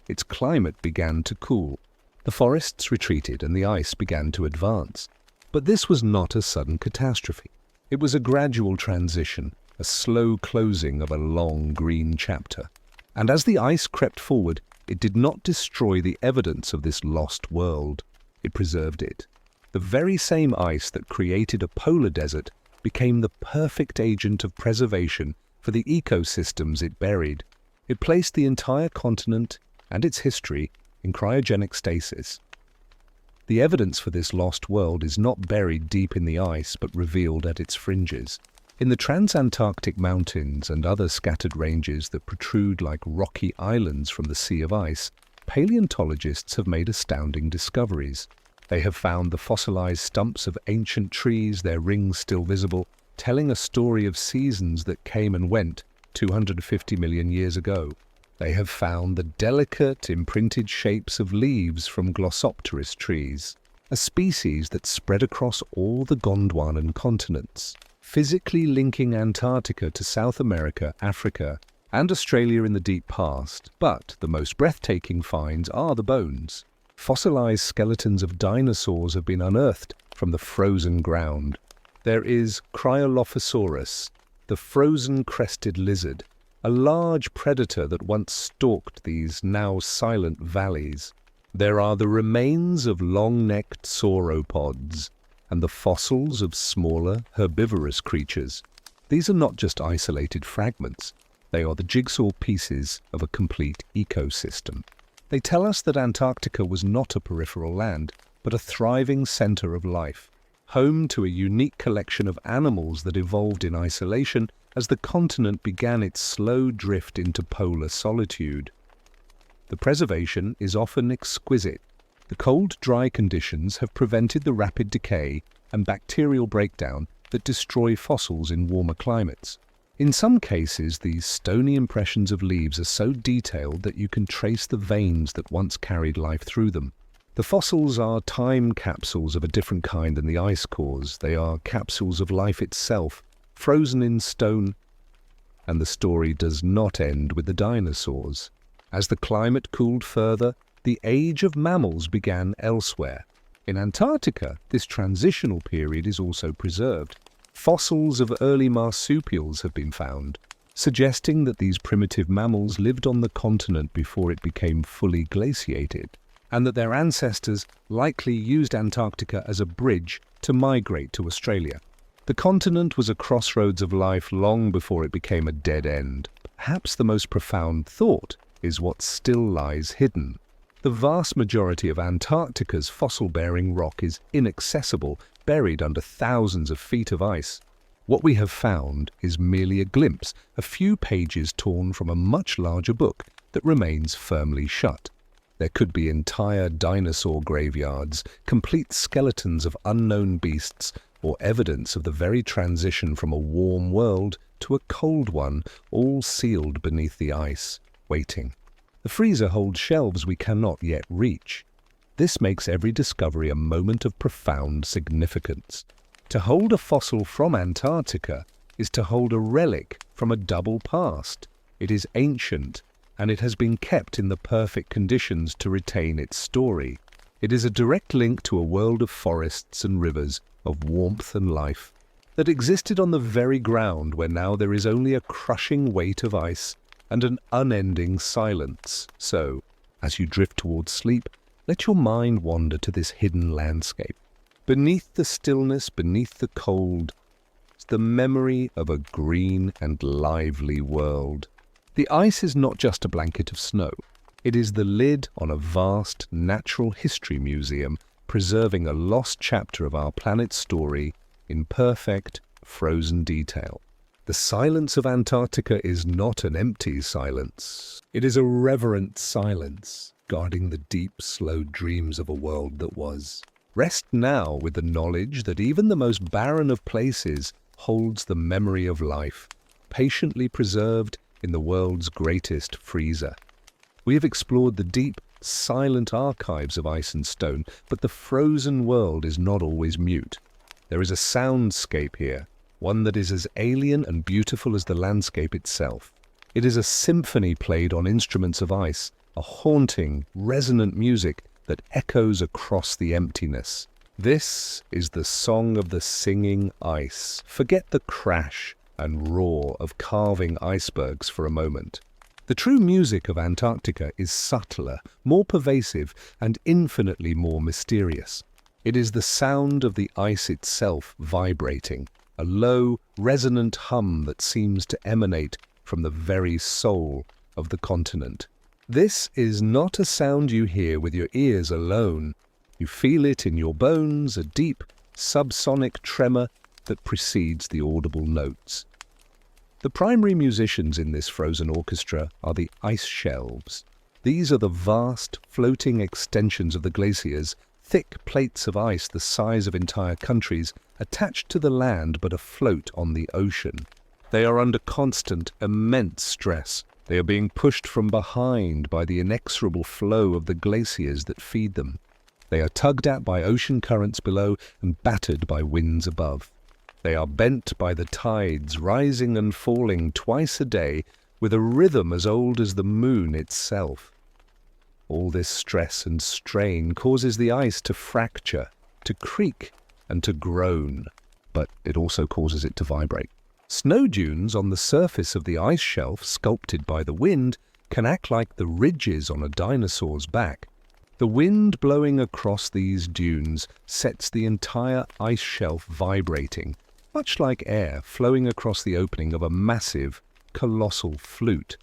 Its climate began to cool. The forests retreated and the ice began to advance. But this was not a sudden catastrophe. It was a gradual transition, a slow closing of a long green chapter. And as the ice crept forward, it did not destroy the evidence of this lost world. It preserved it. The very same ice that created a polar desert became the perfect agent of preservation for the ecosystems it buried. It placed the entire continent and its history in cryogenic stasis. The evidence for this lost world is not buried deep in the ice, but revealed at its fringes. In the transantarctic mountains and other scattered ranges that protrude like rocky islands from the sea of ice, paleontologists have made astounding discoveries. They have found the fossilized stumps of ancient trees, their rings still visible, telling a story of seasons that came and went 250 million years ago. They have found the delicate, imprinted shapes of leaves from Glossopteris trees, a species that spread across all the Gondwanan continents, physically linking Antarctica to South America, Africa, and Australia in the deep past. But the most breathtaking finds are the bones. Fossilized skeletons of dinosaurs have been unearthed from the frozen ground. There is Cryolophosaurus, the frozen-crested lizard, a large predator that once stalked these now silent valleys. There are the remains of long-necked sauropods and the fossils of smaller herbivorous creatures. These are not just isolated fragments. They are the jigsaw pieces of a complete ecosystem. They tell us that Antarctica was not a peripheral land, but a thriving center of life, home to a unique collection of animals that evolved in isolation as the continent began its slow drift into polar solitude. The preservation is often exquisite. The cold, dry conditions have prevented the rapid decay and bacterial breakdown that destroy fossils in warmer climates. In some cases, these stony impressions of leaves are so detailed that you can trace the veins that once carried life through them. The fossils are time capsules of a different kind than the ice cores. They are capsules of life itself, frozen in stone. And the story does not end with the dinosaurs. As the climate cooled further, the age of mammals began elsewhere. In Antarctica, this transitional period is also preserved. Fossils of early marsupials have been found, suggesting that these primitive mammals lived on the continent before it became fully glaciated, and that their ancestors likely used Antarctica as a bridge to migrate to Australia. The continent was a crossroads of life long before it became a dead end. Perhaps the most profound thought is what still lies hidden. The vast majority of Antarctica's fossil-bearing rock is inaccessible, buried under thousands of feet of ice. What we have found is merely a glimpse, a few pages torn from a much larger book that remains firmly shut. There could be entire dinosaur graveyards, complete skeletons of unknown beasts, or evidence of the very transition from a warm world to a cold one, all sealed beneath the ice, waiting. The freezer holds shelves we cannot yet reach. This makes every discovery a moment of profound significance. To hold a fossil from Antarctica is to hold a relic from a double past. It is ancient, and it has been kept in the perfect conditions to retain its story. It is a direct link to a world of forests and rivers, of warmth and life, that existed on the very ground where now there is only a crushing weight of ice and an unending silence. So, as you drift towards sleep, let your mind wander to this hidden landscape. Beneath the stillness, beneath the cold, is the memory of a green and lively world. The ice is not just a blanket of snow. It is the lid on a vast natural history museum, preserving a lost chapter of our planet's story in perfect, frozen detail. The silence of Antarctica is not an empty silence. It is a reverent silence, guarding the deep, slow dreams of a world that was. Rest now with the knowledge that even the most barren of places holds the memory of life, patiently preserved in the world's greatest freezer. We have explored the deep, silent archives of ice and stone, but the frozen world is not always mute. There is a soundscape here, one that is as alien and beautiful as the landscape itself. It is a symphony played on instruments of ice, a haunting, resonant music that echoes across the emptiness. This is the song of the singing ice. Forget the crash and roar of carving icebergs for a moment. The true music of Antarctica is subtler, more pervasive, and infinitely more mysterious. It is the sound of the ice itself vibrating, a low, resonant hum that seems to emanate from the very soul of the continent. This is not a sound you hear with your ears alone. You feel it in your bones, a deep, subsonic tremor that precedes the audible notes. The primary musicians in this frozen orchestra are the ice shelves. These are the vast, floating extensions of the glaciers, thick plates of ice the size of entire countries, attached to the land but afloat on the ocean. They are under constant, immense stress. They are being pushed from behind by the inexorable flow of the glaciers that feed them. They are tugged at by ocean currents below and battered by winds above. They are bent by the tides, rising and falling twice a day with a rhythm as old as the moon itself. All this stress and strain causes the ice to fracture, to creak, and to groan, but it also causes it to vibrate. Snow dunes on the surface of the ice shelf, sculpted by the wind, can act like the ridges on a dinosaur's back. The wind blowing across these dunes sets the entire ice shelf vibrating, much like air flowing across the opening of a massive, colossal flute.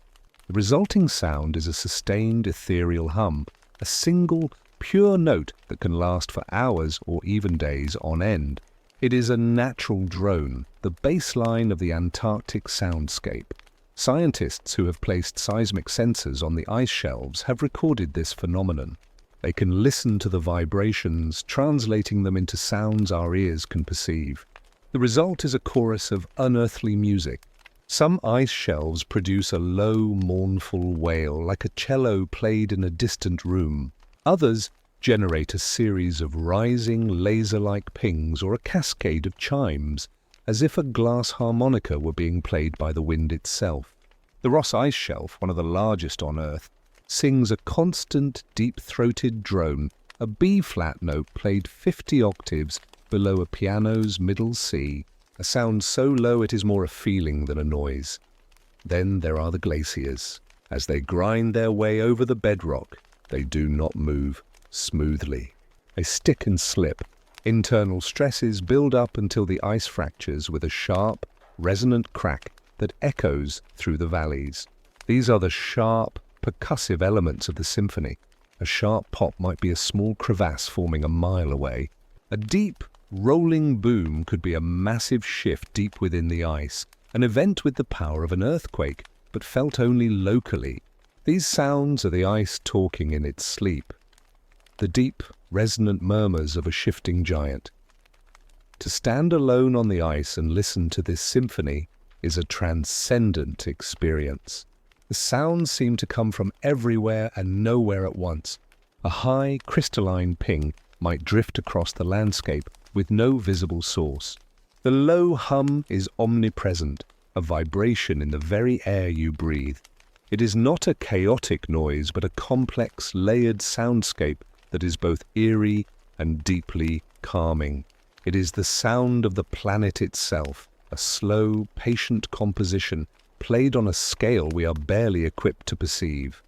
The resulting sound is a sustained ethereal hum, a single, pure note that can last for hours or even days on end. It is a natural drone, the baseline of the Antarctic soundscape. Scientists who have placed seismic sensors on the ice shelves have recorded this phenomenon. They can listen to the vibrations, translating them into sounds our ears can perceive. The result is a chorus of unearthly music. Some ice shelves produce a low, mournful wail, like a cello played in a distant room. Others generate a series of rising, laser-like pings or a cascade of chimes, as if a glass harmonica were being played by the wind itself. The Ross Ice Shelf, one of the largest on Earth, sings a constant, deep-throated drone, a B-flat note played 50 octaves below a piano's middle C, a sound so low it is more a feeling than a noise. Then there are the glaciers. As they grind their way over the bedrock, they do not move smoothly. They stick and slip. Internal stresses build up until the ice fractures with a sharp, resonant crack that echoes through the valleys. These are the sharp, percussive elements of the symphony. A sharp pop might be a small crevasse forming a mile away. A deep, rolling boom could be a massive shift deep within the ice, an event with the power of an earthquake, but felt only locally. These sounds are the ice talking in its sleep, the deep, resonant murmurs of a shifting giant. To stand alone on the ice and listen to this symphony is a transcendent experience. The sounds seem to come from everywhere and nowhere at once. A high, crystalline ping might drift across the landscape with no visible source. The low hum is omnipresent, a vibration in the very air you breathe. It is not a chaotic noise, but a complex, layered soundscape that is both eerie and deeply calming. It is the sound of the planet itself, a slow, patient composition played on a scale we are barely equipped to perceive.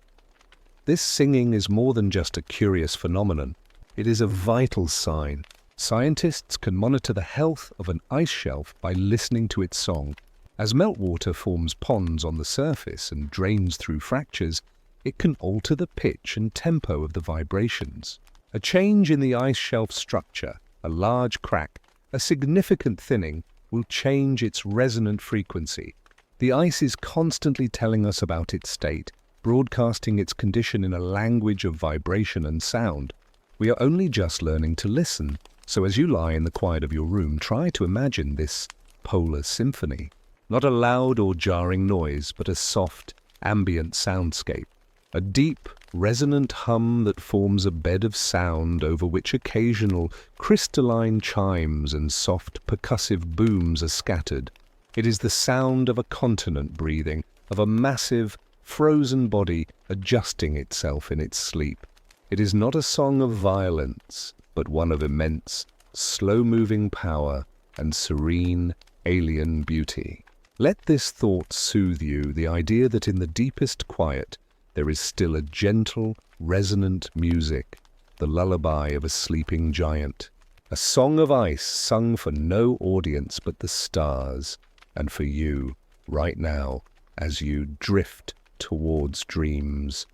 This singing is more than just a curious phenomenon. It is a vital sign. Scientists can monitor the health of an ice shelf by listening to its song. As meltwater forms ponds on the surface and drains through fractures, it can alter the pitch and tempo of the vibrations. A change in the ice shelf structure, a large crack, a significant thinning, will change its resonant frequency. The ice is constantly telling us about its state, broadcasting its condition in a language of vibration and sound. We are only just learning to listen, so as you lie in the quiet of your room, try to imagine this polar symphony. Not a loud or jarring noise, but a soft, ambient soundscape. A deep, resonant hum that forms a bed of sound over which occasional crystalline chimes and soft percussive booms are scattered. It is the sound of a continent breathing, of a massive, frozen body adjusting itself in its sleep. It is not a song of violence, but one of immense, slow-moving power and serene, alien beauty. Let this thought soothe you, the idea that in the deepest quiet there is still a gentle, resonant music, the lullaby of a sleeping giant. A song of ice sung for no audience but the stars, and for you, right now, as you drift towards dreams.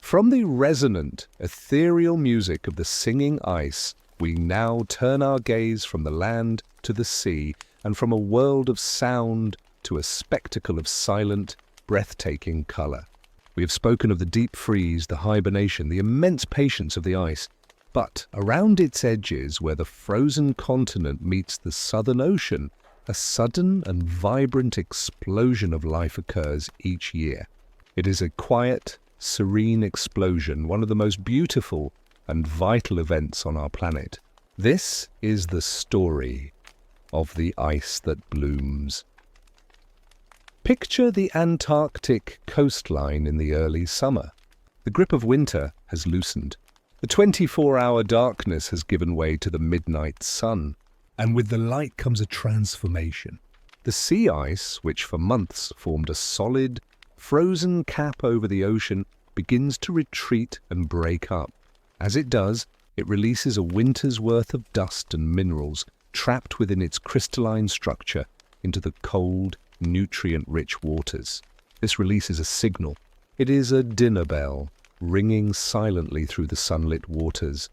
From the resonant, ethereal music of the singing ice, we now turn our gaze from the land to the sea, and from a world of sound to a spectacle of silent, breathtaking color. We have spoken of the deep freeze, the hibernation, the immense patience of the ice, But around its edges, where the frozen continent meets the Southern Ocean, a sudden and vibrant explosion of life occurs each year. It is a quiet, serene explosion, one of the most beautiful and vital events on our planet. This is the story of the ice that blooms. Picture the Antarctic coastline in the early summer. The grip of winter has loosened. The 24-hour darkness has given way to the midnight sun. And with the light comes a transformation. The sea ice, which for months formed a solid, frozen cap over the ocean, begins to retreat and break up. As it does, it releases a winter's worth of dust and minerals trapped within its crystalline structure into the cold, nutrient-rich waters. This release is a signal. It is a dinner bell, ringing silently through the sunlit waters.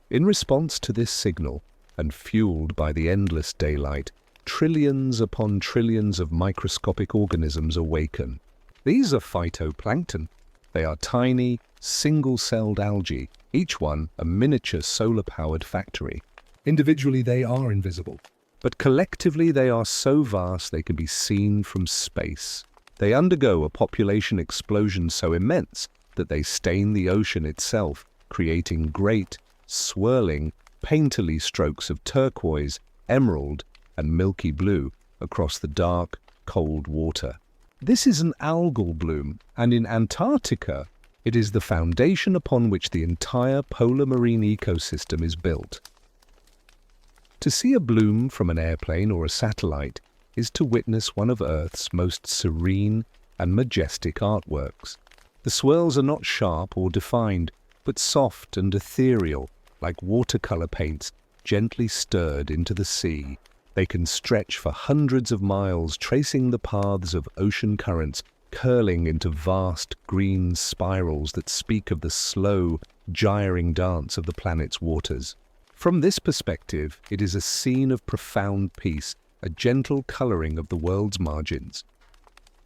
In response to this signal, and fueled by the endless daylight, trillions upon trillions of microscopic organisms awaken. These are phytoplankton. They are tiny, single-celled algae, each one a miniature solar-powered factory. Individually they are invisible, but collectively they are so vast they can be seen from space. They undergo a population explosion so immense that they stain the ocean itself, creating great, swirling, painterly strokes of turquoise, emerald, and milky blue across the dark, cold water. This is an algal bloom, and in Antarctica, it is the foundation upon which the entire polar marine ecosystem is built. To see a bloom from an airplane or a satellite is to witness one of Earth's most serene and majestic artworks. The swirls are not sharp or defined, but soft and ethereal, like watercolor paints gently stirred into the sea. They can stretch for hundreds of miles, tracing the paths of ocean currents, curling into vast green spirals that speak of the slow, gyring dance of the planet's waters. From this perspective, it is a scene of profound peace, a gentle coloring of the world's margins.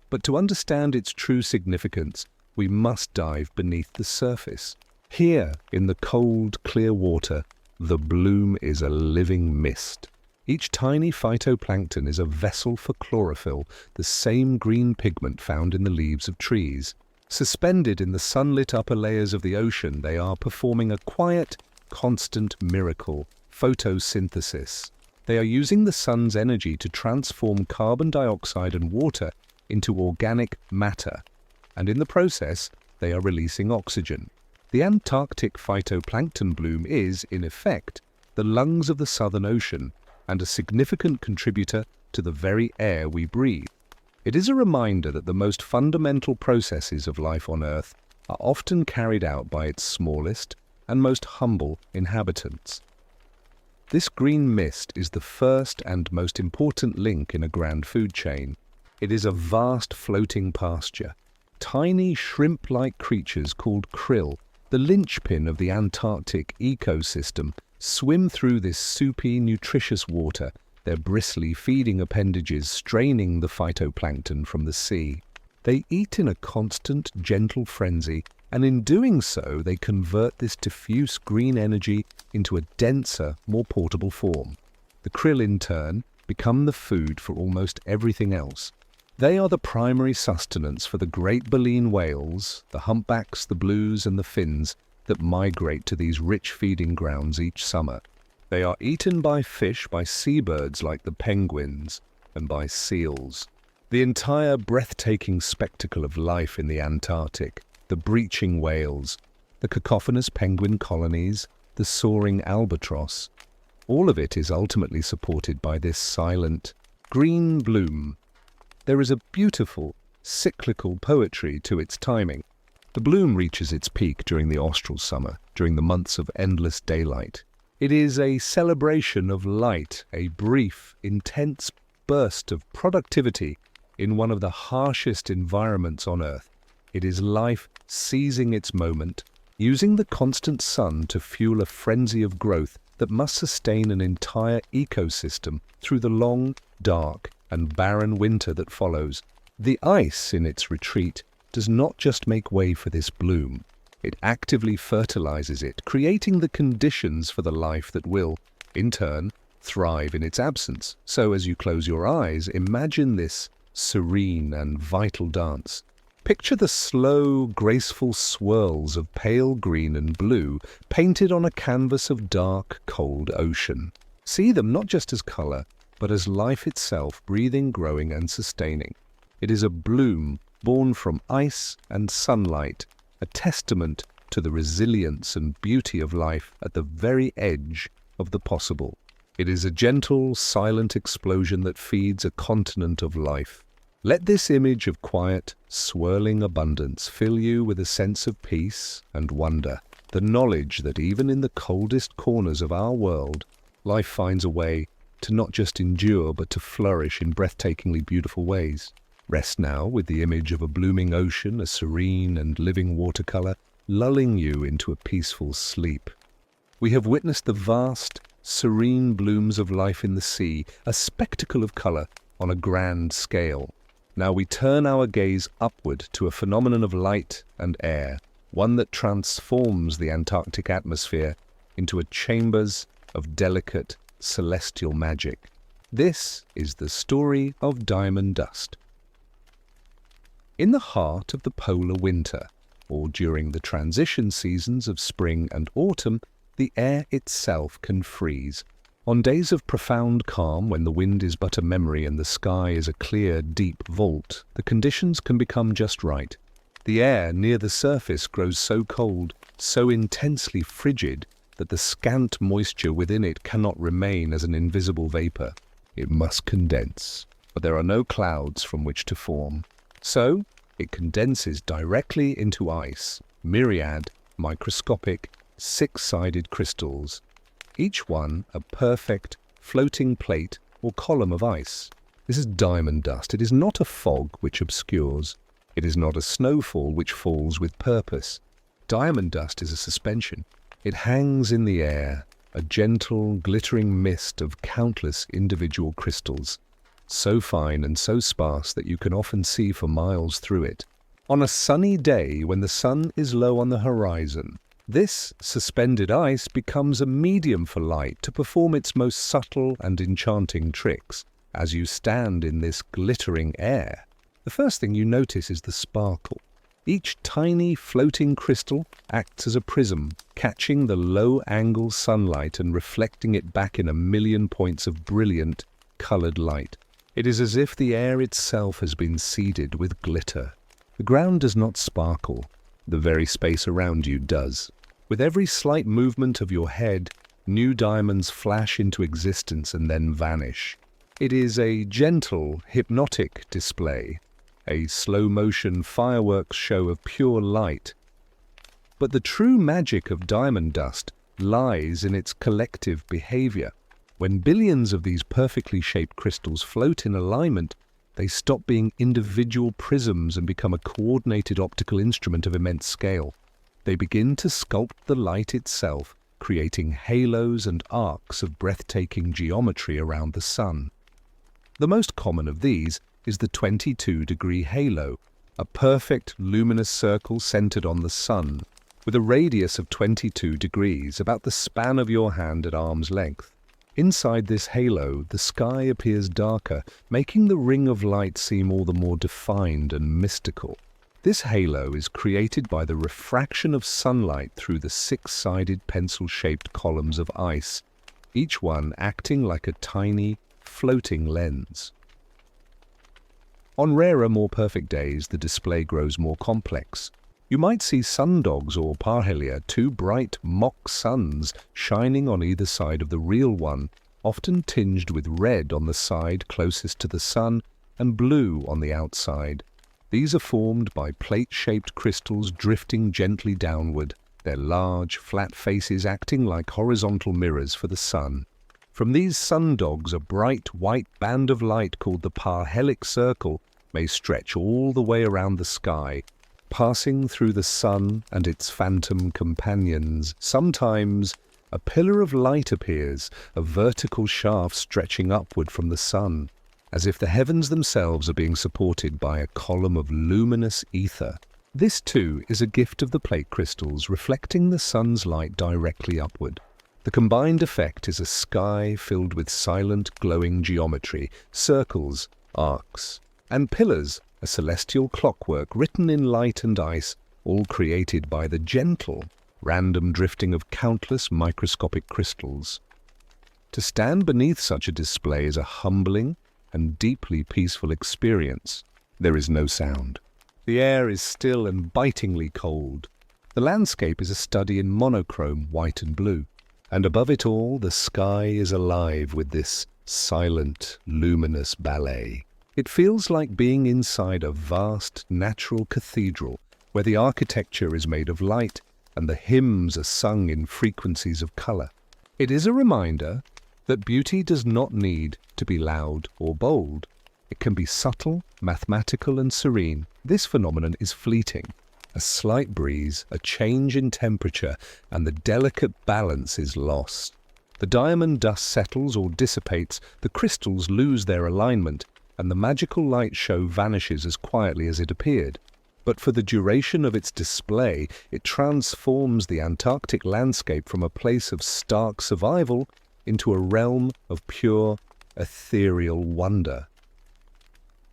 But to understand its true significance, we must dive beneath the surface. Here, in the cold, clear water, the bloom is a living mist. Each tiny phytoplankton is a vessel for chlorophyll, the same green pigment found in the leaves of trees. Suspended in the sunlit upper layers of the ocean, they are performing a quiet, constant miracle, photosynthesis. They are using the sun's energy to transform carbon dioxide and water into organic matter, and in the process, they are releasing oxygen. The Antarctic phytoplankton bloom is, in effect, the lungs of the Southern Ocean and a significant contributor to the very air we breathe. It is a reminder that the most fundamental processes of life on Earth are often carried out by its smallest and most humble inhabitants. This green mist is the first and most important link in a grand food chain. It is a vast floating pasture. Tiny shrimp-like creatures called krill, the linchpin of the Antarctic ecosystem, swim through this soupy, nutritious water, their bristly feeding appendages straining the phytoplankton from the sea. They eat in a constant, gentle frenzy, and in doing so, they convert this diffuse green energy into a denser, more portable form. The krill, in turn, become the food for almost everything else. They are the primary sustenance for the great baleen whales, the humpbacks, the blues, and the fins that migrate to these rich feeding grounds each summer. They are eaten by fish, by seabirds like the penguins, and by seals. The entire breathtaking spectacle of life in the Antarctic, the breaching whales, the cacophonous penguin colonies, the soaring albatross, all of it is ultimately supported by this silent, green bloom. There is a beautiful, cyclical poetry to its timing. The bloom reaches its peak during the austral summer, during the months of endless daylight. It is a celebration of light, a brief, intense burst of productivity in one of the harshest environments on Earth. It is life seizing its moment, using the constant sun to fuel a frenzy of growth that must sustain an entire ecosystem through the long, dark, and barren winter that follows. The ice in its retreat does not just make way for this bloom. It actively fertilizes it, creating the conditions for the life that will, in turn, thrive in its absence. So as you close your eyes, imagine this serene and vital dance. Picture the slow, graceful swirls of pale green and blue painted on a canvas of dark, cold ocean. See them not just as color, but as life itself, breathing, growing, and sustaining. It is a bloom born from ice and sunlight, a testament to the resilience and beauty of life at the very edge of the possible. It is a gentle, silent explosion that feeds a continent of life. Let this image of quiet, swirling abundance fill you with a sense of peace and wonder, the knowledge that even in the coldest corners of our world, life finds a way to not just endure but to flourish in breathtakingly beautiful ways. Rest now with the image of a blooming ocean, a serene and living watercolor, lulling you into a peaceful sleep. We have witnessed the vast, serene blooms of life in the sea, a spectacle of color on a grand scale. Now we turn our gaze upward to a phenomenon of light and air, one that transforms the Antarctic atmosphere into a chambers of delicate, celestial magic. This is the story of diamond dust. In the heart of the polar winter, or during the transition seasons of spring and autumn, the air itself can freeze. On days of profound calm, when the wind is but a memory and the sky is a clear, deep vault, the conditions can become just right. The air near the surface grows so cold, so intensely frigid, that the scant moisture within it cannot remain as an invisible vapor. It must condense, but there are no clouds from which to form. So, it condenses directly into ice, myriad, microscopic, six-sided crystals, each one a perfect, floating plate or column of ice. This is diamond dust. It is not a fog which obscures. It is not a snowfall which falls with purpose. Diamond dust is a suspension. It hangs in the air, a gentle, glittering mist of countless individual crystals, so fine and so sparse that you can often see for miles through it. On a sunny day when the sun is low on the horizon, this suspended ice becomes a medium for light to perform its most subtle and enchanting tricks. As you stand in this glittering air, the first thing you notice is the sparkle. Each tiny floating crystal acts as a prism, catching the low-angle sunlight and reflecting it back in a million points of brilliant, colored light. It is as if the air itself has been seeded with glitter. The ground does not sparkle. The very space around you does. With every slight movement of your head, new diamonds flash into existence and then vanish. It is a gentle, hypnotic display, a slow-motion fireworks show of pure light. But the true magic of diamond dust lies in its collective behavior. When billions of these perfectly shaped crystals float in alignment, they stop being individual prisms and become a coordinated optical instrument of immense scale. They begin to sculpt the light itself, creating halos and arcs of breathtaking geometry around the sun. The most common of these is the 22-degree halo, a perfect luminous circle centered on the sun, with a radius of 22 degrees, about the span of your hand at arm's length. Inside this halo, the sky appears darker, making the ring of light seem all the more defined and mystical. This halo is created by the refraction of sunlight through the six-sided pencil-shaped columns of ice, each one acting like a tiny, floating lens. On rarer, more perfect days, the display grows more complex. You might see sundogs or parhelia, two bright mock suns shining on either side of the real one, often tinged with red on the side closest to the sun and blue on the outside. These are formed by plate-shaped crystals drifting gently downward, their large, flat faces acting like horizontal mirrors for the sun. From these sundogs, a bright white band of light called the parhelic circle may stretch all the way around the sky, passing through the sun and its phantom companions. Sometimes a pillar of light appears, a vertical shaft stretching upward from the sun, as if the heavens themselves are being supported by a column of luminous ether. This too is a gift of the plate crystals, reflecting the sun's light directly upward. The combined effect is a sky filled with silent, glowing geometry, circles, arcs, and pillars, a celestial clockwork written in light and ice, all created by the gentle, random drifting of countless microscopic crystals. To stand beneath such a display is a humbling and deeply peaceful experience. There is no sound. The air is still and bitingly cold. The landscape is a study in monochrome white and blue. And above it all, the sky is alive with this silent, luminous ballet. It feels like being inside a vast, natural cathedral where the architecture is made of light and the hymns are sung in frequencies of color. It is a reminder that beauty does not need to be loud or bold. It can be subtle, mathematical, and serene. This phenomenon is fleeting. A slight breeze, a change in temperature, and the delicate balance is lost. The diamond dust settles or dissipates, the crystals lose their alignment, and the magical light show vanishes as quietly as it appeared. But for the duration of its display, it transforms the Antarctic landscape from a place of stark survival into a realm of pure, ethereal wonder.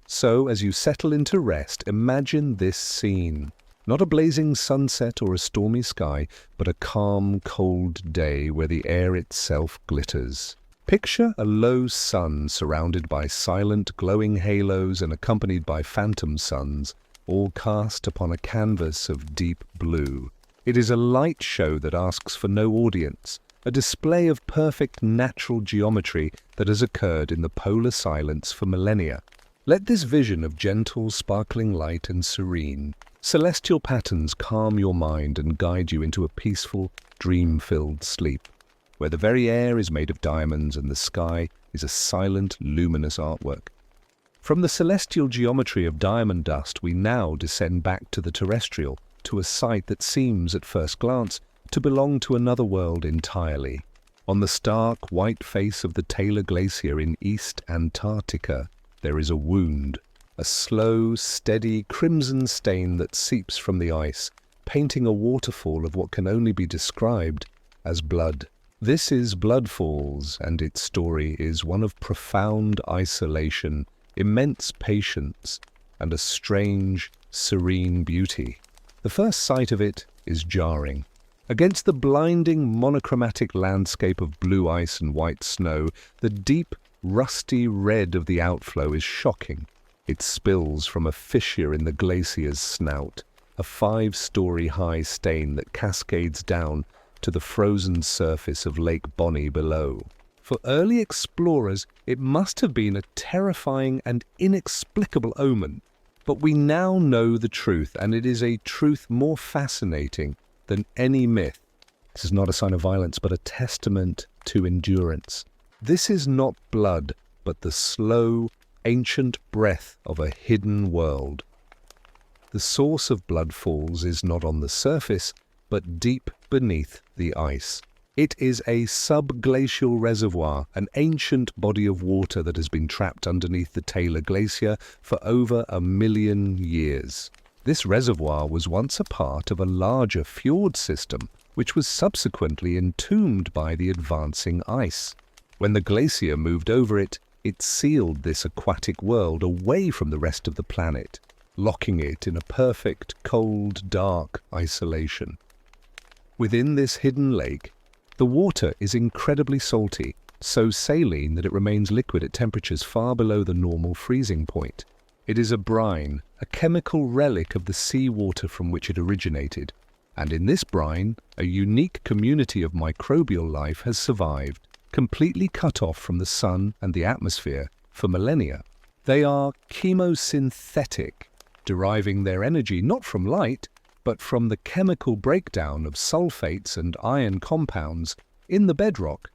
So, as you settle into rest, imagine this scene. Not a blazing sunset or a stormy sky, but a calm, cold day where the air itself glitters. Picture a low sun surrounded by silent, glowing halos and accompanied by phantom suns, all cast upon a canvas of deep blue. It is a light show that asks for no audience, a display of perfect natural geometry that has occurred in the polar silence for millennia. Let this vision of gentle, sparkling light and serene, celestial patterns calm your mind and guide you into a peaceful, dream-filled sleep, where the very air is made of diamonds and the sky is a silent, luminous artwork. From the celestial geometry of diamond dust, we now descend back to the terrestrial, to a sight that seems, at first glance, to belong to another world entirely. On the stark, white face of the Taylor Glacier in East Antarctica, there is a wound, a slow, steady crimson stain that seeps from the ice, painting a waterfall of what can only be described as blood. This is Blood Falls, and its story is one of profound isolation, immense patience, and a strange, serene beauty. The first sight of it is jarring. Against the blinding monochromatic landscape of blue ice and white snow, the deep, rusty red of the outflow is shocking. It spills from a fissure in the glacier's snout, a 5-story high stain that cascades down to the frozen surface of Lake Bonny below. For early explorers, it must have been a terrifying and inexplicable omen. But we now know the truth, and it is a truth more fascinating than any myth. This is not a sign of violence, but a testament to endurance. This is not blood, but the slow, ancient breath of a hidden world. The source of Blood Falls is not on the surface, but deep beneath the ice. It is a subglacial reservoir, an ancient body of water that has been trapped underneath the Taylor Glacier for over 1 million years. This reservoir was once a part of a larger fjord system, which was subsequently entombed by the advancing ice. When the glacier moved over it, it sealed this aquatic world away from the rest of the planet, locking it in a perfect, cold, dark isolation. Within this hidden lake, the water is incredibly salty, so saline that it remains liquid at temperatures far below the normal freezing point. It is a brine, a chemical relic of the seawater from which it originated, and in this brine, a unique community of microbial life has survived, completely cut off from the sun and the atmosphere for millennia. They are chemosynthetic, deriving their energy not from light, but from the chemical breakdown of sulfates and iron compounds in the bedrock.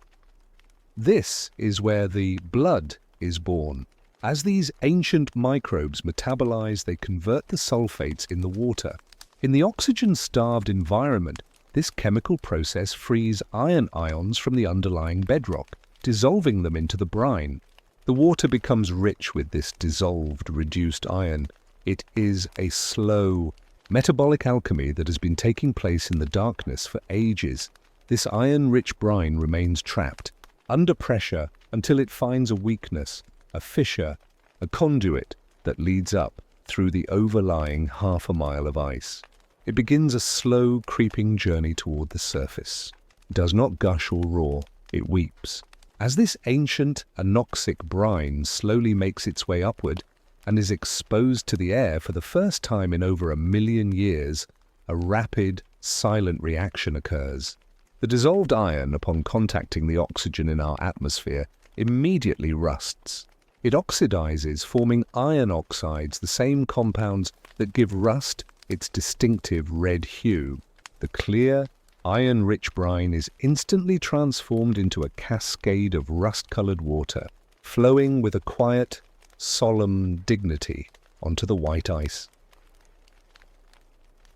This is where the blood is born. As these ancient microbes metabolize, they convert the sulfates in the water. In the oxygen-starved environment, this chemical process frees iron ions from the underlying bedrock, dissolving them into the brine. The water becomes rich with this dissolved, reduced iron. It is a slow, Metabolic alchemy that has been taking place in the darkness for ages. This iron-rich brine remains trapped, under pressure, until it finds a weakness, a fissure, a conduit that leads up through the overlying half a mile of ice. It begins a slow, creeping journey toward the surface. It does not gush or roar, it weeps. As this ancient, anoxic brine slowly makes its way upward and is exposed to the air for the first time in over 1 million years, a rapid, silent reaction occurs. The dissolved iron, upon contacting the oxygen in our atmosphere, immediately rusts. It oxidizes, forming iron oxides, the same compounds that give rust its distinctive red hue. The clear, iron-rich brine is instantly transformed into a cascade of rust-colored water, flowing with a quiet, solemn dignity onto the white ice.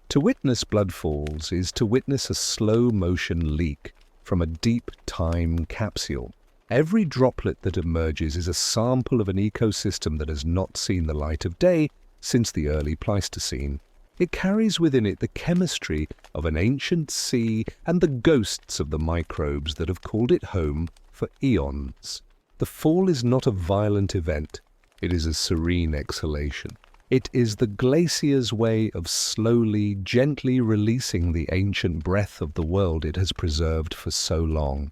To witness blood falls is to witness a slow-motion leak from a deep time capsule. Every droplet that emerges is a sample of an ecosystem that has not seen the light of day since the early Pleistocene. It carries within it the chemistry of an ancient sea and the ghosts of the microbes that have called it home for eons. The fall is not a violent event. It is a serene exhalation. It is the glacier's way of slowly, gently releasing the ancient breath of the world it has preserved for so long.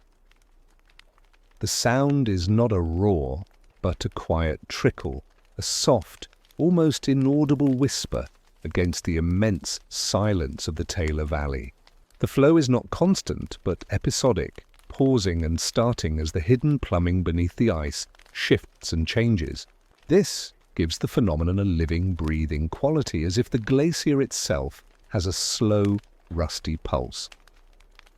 The sound is not a roar, but a quiet trickle, a soft, almost inaudible whisper against the immense silence of the Taylor Valley. The flow is not constant, but episodic, pausing and starting as the hidden plumbing beneath the ice shifts and changes. This gives the phenomenon a living, breathing quality, as if the glacier itself has a slow, rusty pulse.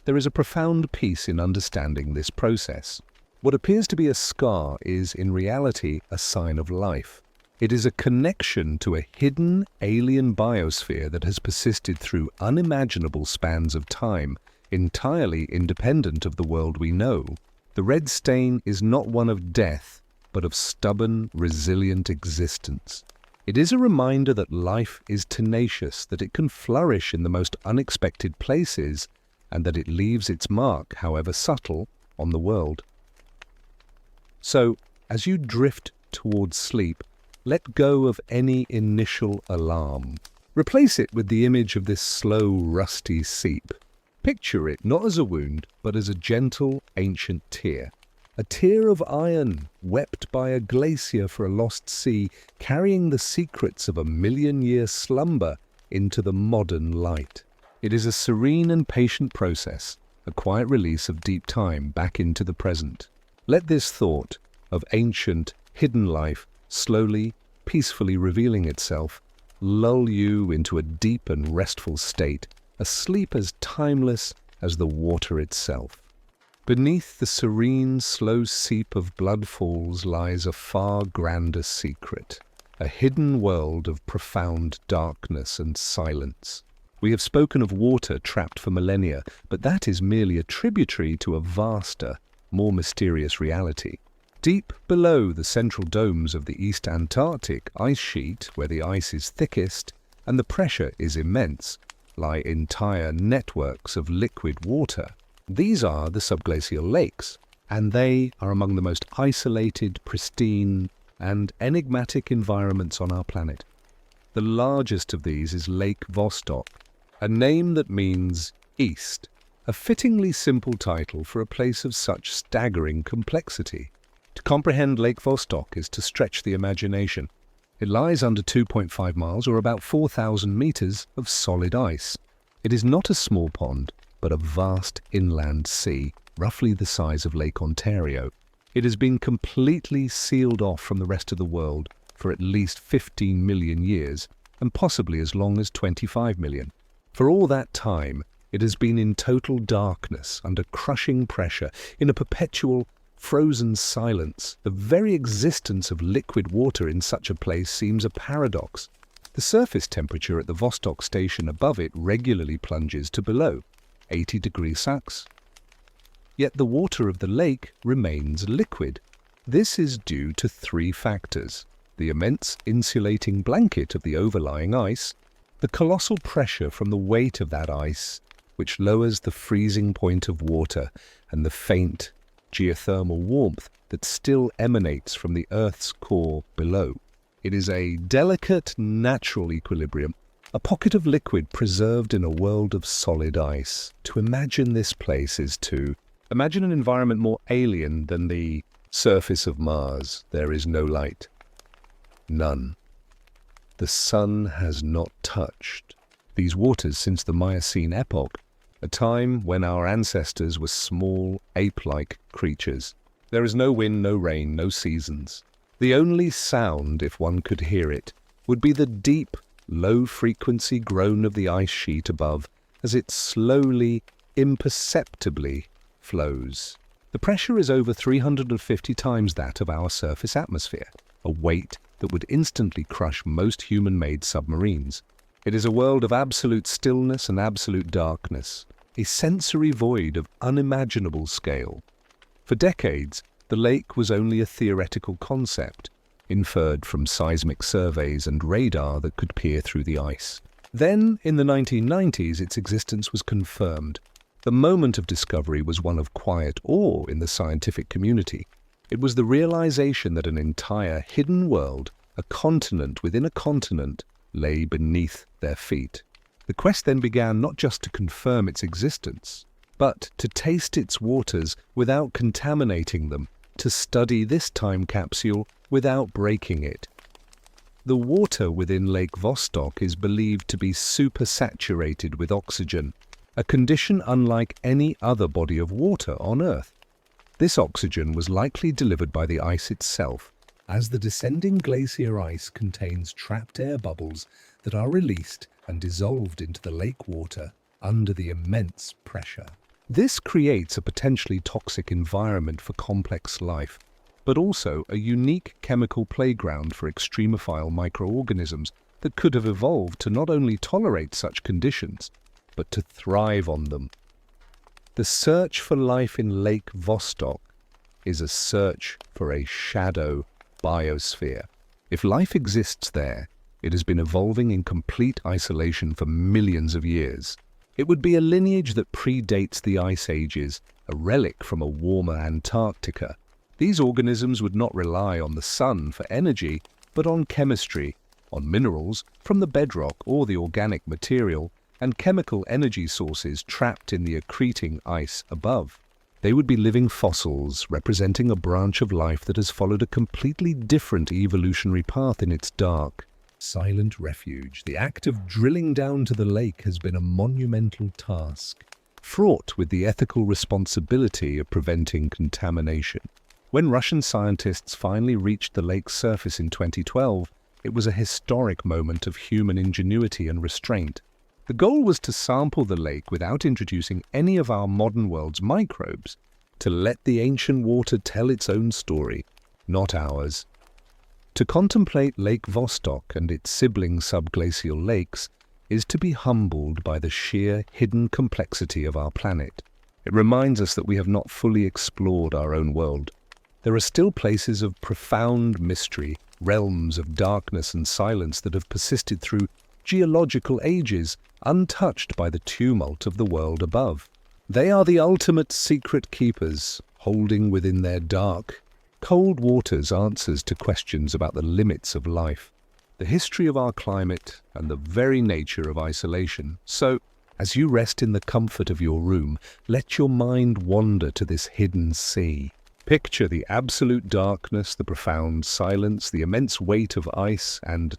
There is a profound peace in understanding this process. What appears to be a scar is, in reality, a sign of life. It is a connection to a hidden, alien biosphere that has persisted through unimaginable spans of time, entirely independent of the world we know. The red stain is not one of death, but of stubborn, resilient existence. It is a reminder that life is tenacious, that it can flourish in the most unexpected places, and that it leaves its mark, however subtle, on the world. So, as you drift towards sleep, let go of any initial alarm. Replace it with the image of this slow, rusty seep. Picture it not as a wound, but as a gentle, ancient tear. A tear of iron, wept by a glacier for a lost sea, carrying the secrets of 1 million-year slumber into the modern light. It is a serene and patient process, a quiet release of deep time back into the present. Let this thought of ancient, hidden life slowly, peacefully revealing itself, lull you into a deep and restful state, a sleep as timeless as the water itself. Beneath the serene, slow seep of blood falls lies a far grander secret, a hidden world of profound darkness and silence. We have spoken of water trapped for millennia, but that is merely a tributary to a vaster, more mysterious reality. Deep below the central domes of the East Antarctic ice sheet, where the ice is thickest and the pressure is immense, lie entire networks of liquid water. These are the subglacial lakes, and they are among the most isolated, pristine, and enigmatic environments on our planet. The largest of these is Lake Vostok, a name that means east, a fittingly simple title for a place of such staggering complexity. To comprehend Lake Vostok is to stretch the imagination. It lies under 2.5 miles, or about 4,000 meters, of solid ice. It is not a small pond, but a vast inland sea, roughly the size of Lake Ontario. It has been completely sealed off from the rest of the world for at least 15 million years, and possibly as long as 25 million. For all that time, it has been in total darkness, under crushing pressure, in a perpetual, frozen silence. The very existence of liquid water in such a place seems a paradox. The surface temperature at the Vostok station above it regularly plunges to below 80 degrees Celsius. Yet the water of the lake remains liquid. This is due to 3 factors: the immense insulating blanket of the overlying ice, The colossal pressure from the weight of that ice, which lowers the freezing point of water, and the faint geothermal warmth that still emanates from the Earth's core below. It is a delicate, natural equilibrium, a pocket of liquid preserved in a world of solid ice. To imagine this place is to imagine an environment more alien than the surface of Mars. There is no light. None. The sun has not touched these waters since the Miocene epoch, a time when our ancestors were small, ape-like creatures. There is no wind, no rain, no seasons. The only sound, if one could hear it, would be the deep, low-frequency groan of the ice sheet above as it slowly, imperceptibly flows. The pressure is over 350 times that of our surface atmosphere, a weight that would instantly crush most human-made submarines. It is a world of absolute stillness and absolute darkness, a sensory void of unimaginable scale. For decades, the lake was only a theoretical concept, inferred from seismic surveys and radar that could peer through the ice. Then, in the 1990s, its existence was confirmed. The moment of discovery was one of quiet awe in the scientific community. It was the realization that an entire hidden world, a continent within a continent, lay beneath their feet. The quest then began not just to confirm its existence, but to taste its waters without contaminating them, to study this time capsule without breaking it. The water within Lake Vostok is believed to be supersaturated with oxygen, a condition unlike any other body of water on Earth. This oxygen was likely delivered by the ice itself, as the descending glacier ice contains trapped air bubbles that are released and dissolved into the lake water under the immense pressure. This creates a potentially toxic environment for complex life, but also a unique chemical playground for extremophile microorganisms that could have evolved to not only tolerate such conditions, but to thrive on them. The search for life in Lake Vostok is a search for a shadow biosphere. If life exists there, it has been evolving in complete isolation for millions of years. It would be a lineage that predates the ice ages, a relic from a warmer Antarctica. These organisms would not rely on the sun for energy, but on chemistry, on minerals from the bedrock or the organic material, and chemical energy sources trapped in the accreting ice above. They would be living fossils representing a branch of life that has followed a completely different evolutionary path in its dark, silent refuge. The act of drilling down to the lake has been a monumental task, fraught with the ethical responsibility of preventing contamination. When Russian scientists finally reached the lake's surface in 2012, it was a historic moment of human ingenuity and restraint. The goal was to sample the lake without introducing any of our modern world's microbes, to let the ancient water tell its own story, not ours. To contemplate Lake Vostok and its sibling subglacial lakes is to be humbled by the sheer hidden complexity of our planet. It reminds us that we have not fully explored our own world. There are still places of profound mystery, realms of darkness and silence that have persisted through geological ages, untouched by the tumult of the world above. They are the ultimate secret keepers, holding within their dark, cold waters answers to questions about the limits of life, the history of our climate, and the very nature of isolation. So, as you rest in the comfort of your room, let your mind wander to this hidden sea. Picture the absolute darkness, the profound silence, the immense weight of ice, and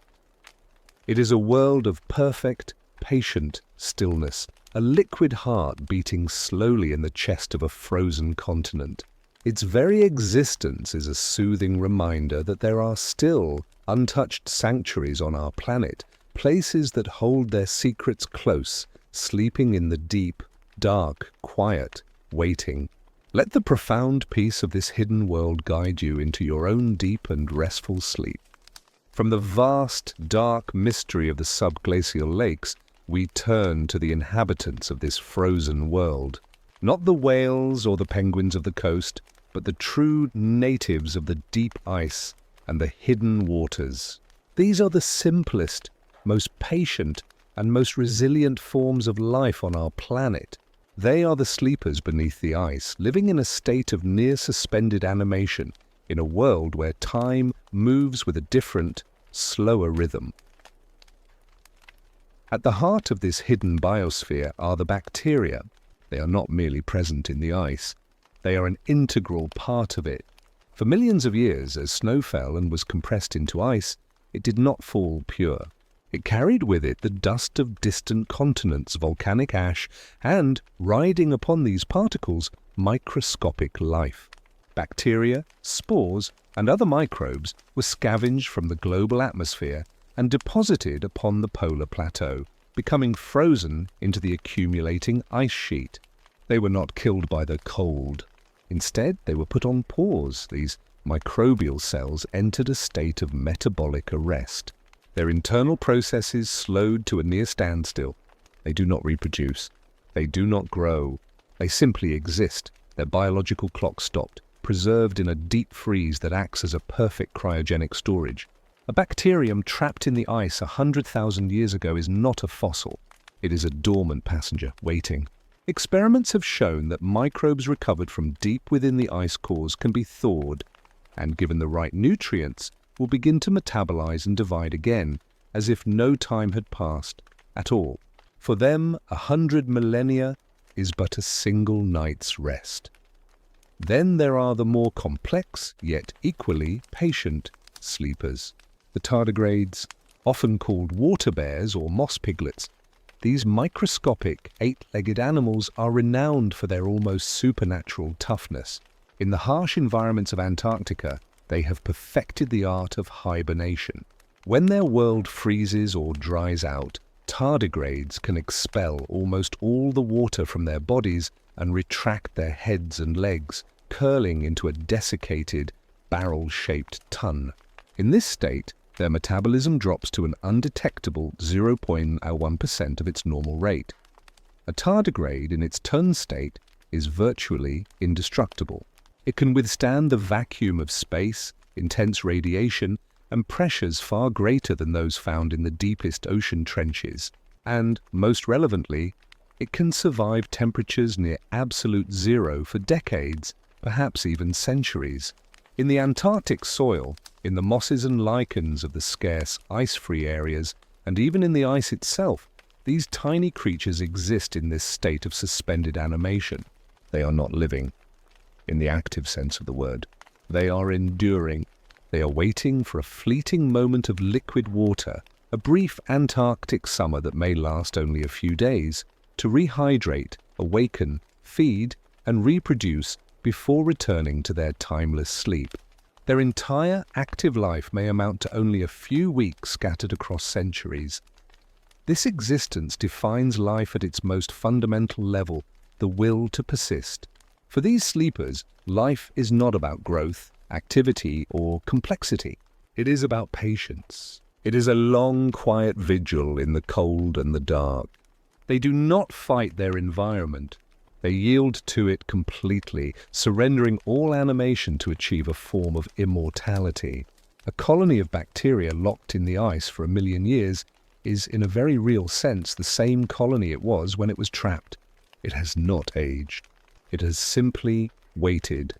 it is a world of perfect, patient stillness, a liquid heart beating slowly in the chest of a frozen continent. Its very existence is a soothing reminder that there are still untouched sanctuaries on our planet, places that hold their secrets close, sleeping in the deep, dark, quiet, waiting. Let the profound peace of this hidden world guide you into your own deep and restful sleep. From the vast, dark mystery of the subglacial lakes, we turn to the inhabitants of this frozen world. Not the whales or the penguins of the coast, but the true natives of the deep ice and the hidden waters. These are the simplest, most patient, and most resilient forms of life on our planet. They are the sleepers beneath the ice, living in a state of near-suspended animation in a world where time moves with a different, slower rhythm. At the heart of this hidden biosphere are the bacteria. They are not merely present in the ice. They are an integral part of it. For millions of years, as snow fell and was compressed into ice, it did not fall pure. It carried with it the dust of distant continents, volcanic ash, and, riding upon these particles, microscopic life. Bacteria, spores, and other microbes were scavenged from the global atmosphere and deposited upon the polar plateau, becoming frozen into the accumulating ice sheet. They were not killed by the cold. Instead, they were put on pause. These microbial cells entered a state of metabolic arrest. Their internal processes slowed to a near standstill. They do not reproduce. They do not grow. They simply exist. Their biological clock stopped, preserved in a deep freeze that acts as a perfect cryogenic storage. A bacterium trapped in the ice 100,000 years ago is not a fossil. It is a dormant passenger, waiting. Experiments have shown that microbes recovered from deep within the ice cores can be thawed, and given the right nutrients, will begin to metabolize and divide again, as if no time had passed at all. For them, 100 millennia is but a single night's rest. Then there are the more complex, yet equally patient, sleepers. The tardigrades, often called water bears or moss piglets. These microscopic, eight-legged animals are renowned for their almost supernatural toughness. In the harsh environments of Antarctica, they have perfected the art of hibernation. When their world freezes or dries out, tardigrades can expel almost all the water from their bodies and retract their heads and legs, curling into a desiccated, barrel-shaped ton. In this state, their metabolism drops to an undetectable 0.1% of its normal rate. A tardigrade in its ton state is virtually indestructible. It can withstand the vacuum of space, intense radiation, and pressures far greater than those found in the deepest ocean trenches. And, most relevantly, it can survive temperatures near absolute zero for decades, perhaps even centuries. In the Antarctic soil, in the mosses and lichens of the scarce ice-free areas, and even in the ice itself, these tiny creatures exist in this state of suspended animation. They are not living, in the active sense of the word. They are enduring. They are waiting for a fleeting moment of liquid water, a brief Antarctic summer that may last only a few days, to rehydrate, awaken, feed, and reproduce before returning to their timeless sleep. Their entire active life may amount to only a few weeks scattered across centuries. This existence defines life at its most fundamental level, the will to persist. For these sleepers, life is not about growth, activity, or complexity. It is about patience. It is a long, quiet vigil in the cold and the dark. They do not fight their environment. They yield to it completely, surrendering all animation to achieve a form of immortality. A colony of bacteria locked in the ice for 1 million years is, in a very real sense, the same colony it was when it was trapped. It has not aged. It has simply waited.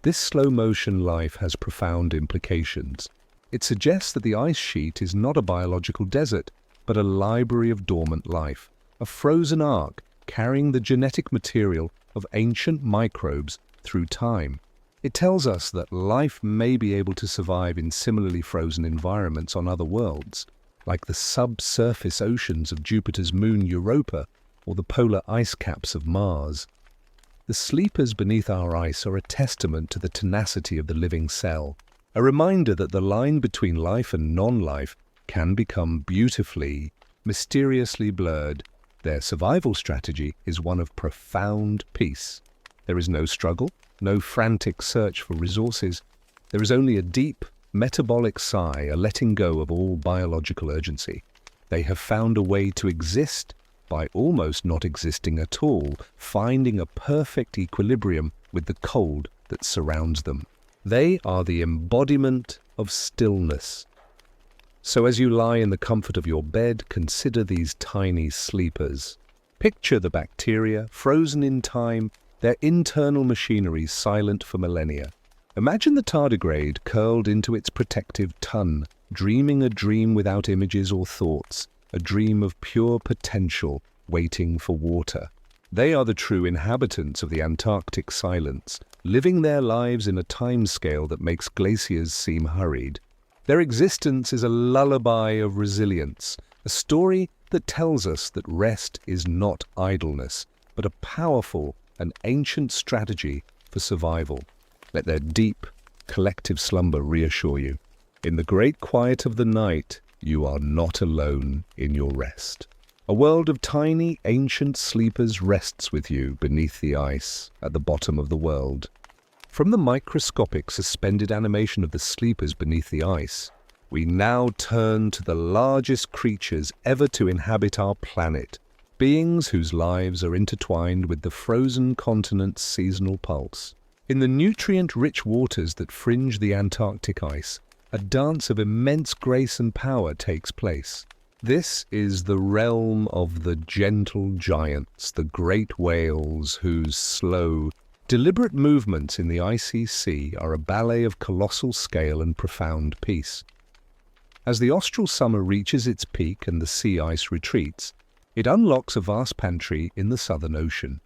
This slow-motion life has profound implications. It suggests that the ice sheet is not a biological desert, but a library of dormant life, a frozen ark carrying the genetic material of ancient microbes through time. It tells us that life may be able to survive in similarly frozen environments on other worlds, like the subsurface oceans of Jupiter's moon Europa or the polar ice caps of Mars. The sleepers beneath our ice are a testament to the tenacity of the living cell, a reminder that the line between life and non-life can become beautifully, mysteriously blurred. Their survival strategy is one of profound peace. There is no struggle, no frantic search for resources. There is only a deep, metabolic sigh, a letting go of all biological urgency. They have found a way to exist by almost not existing at all, finding a perfect equilibrium with the cold that surrounds them. They are the embodiment of stillness. So as you lie in the comfort of your bed, consider these tiny sleepers. Picture the bacteria, frozen in time, their internal machinery silent for millennia. Imagine the tardigrade curled into its protective tun, dreaming a dream without images or thoughts, a dream of pure potential, waiting for water. They are the true inhabitants of the Antarctic silence, living their lives in a timescale that makes glaciers seem hurried. Their existence is a lullaby of resilience, a story that tells us that rest is not idleness, but a powerful and ancient strategy for survival. Let their deep, collective slumber reassure you. In the great quiet of the night, you are not alone in your rest. A world of tiny, ancient sleepers rests with you beneath the ice at the bottom of the world. From the microscopic suspended animation of the sleepers beneath the ice, we now turn to the largest creatures ever to inhabit our planet, beings whose lives are intertwined with the frozen continent's seasonal pulse. In the nutrient-rich waters that fringe the Antarctic ice, a dance of immense grace and power takes place. This is the realm of the gentle giants, the great whales whose slow, deliberate movements in the icy sea are a ballet of colossal scale and profound peace. As the austral summer reaches its peak and the sea ice retreats, it unlocks a vast pantry in the Southern Ocean.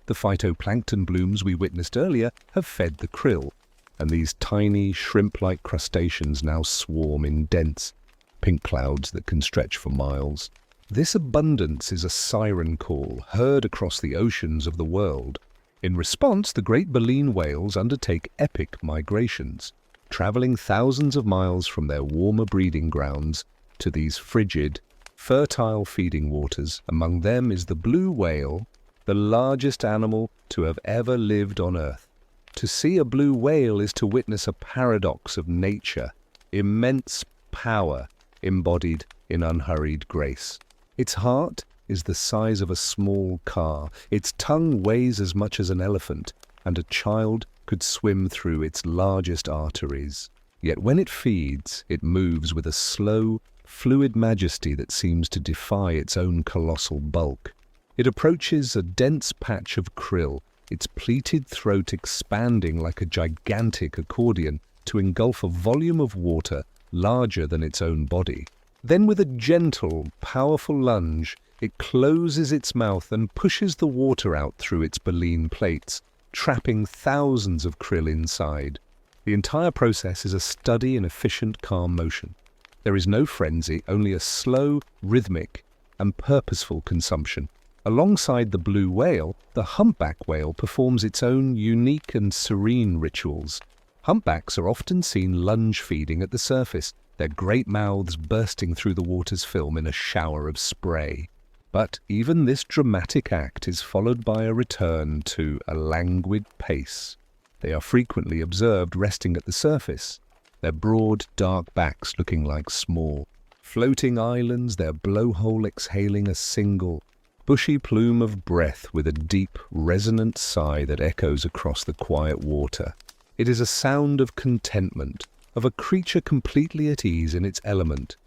The phytoplankton blooms we witnessed earlier have fed the krill, and these tiny, shrimp-like crustaceans now swarm in dense, pink clouds that can stretch for miles. This abundance is a siren call heard across the oceans of the world. In response, the great baleen whales undertake epic migrations, traveling thousands of miles from their warmer breeding grounds to these frigid, fertile feeding waters. Among them is the blue whale, the largest animal to have ever lived on Earth. To see a blue whale is to witness a paradox of nature, immense power embodied in unhurried grace. Its heart is the size of a small car, its tongue weighs as much as an elephant, and a child could swim through its largest arteries. Yet when it feeds, it moves with a slow, fluid majesty that seems to defy its own colossal bulk. It approaches a dense patch of krill, its pleated throat expanding like a gigantic accordion to engulf a volume of water larger than its own body. Then with a gentle, powerful lunge, it closes its mouth and pushes the water out through its baleen plates, trapping thousands of krill inside. The entire process is a study in efficient, calm motion. There is no frenzy, only a slow, rhythmic, and purposeful consumption. Alongside the blue whale, the humpback whale performs its own unique and serene rituals. Humpbacks are often seen lunge feeding at the surface, their great mouths bursting through the water's film in a shower of spray. But even this dramatic act is followed by a return to a languid pace. They are frequently observed resting at the surface, their broad, dark backs looking like small, floating islands, their blowhole exhaling a single, bushy plume of breath with a deep, resonant sigh that echoes across the quiet water. It is a sound of contentment, of a creature completely at ease in its element.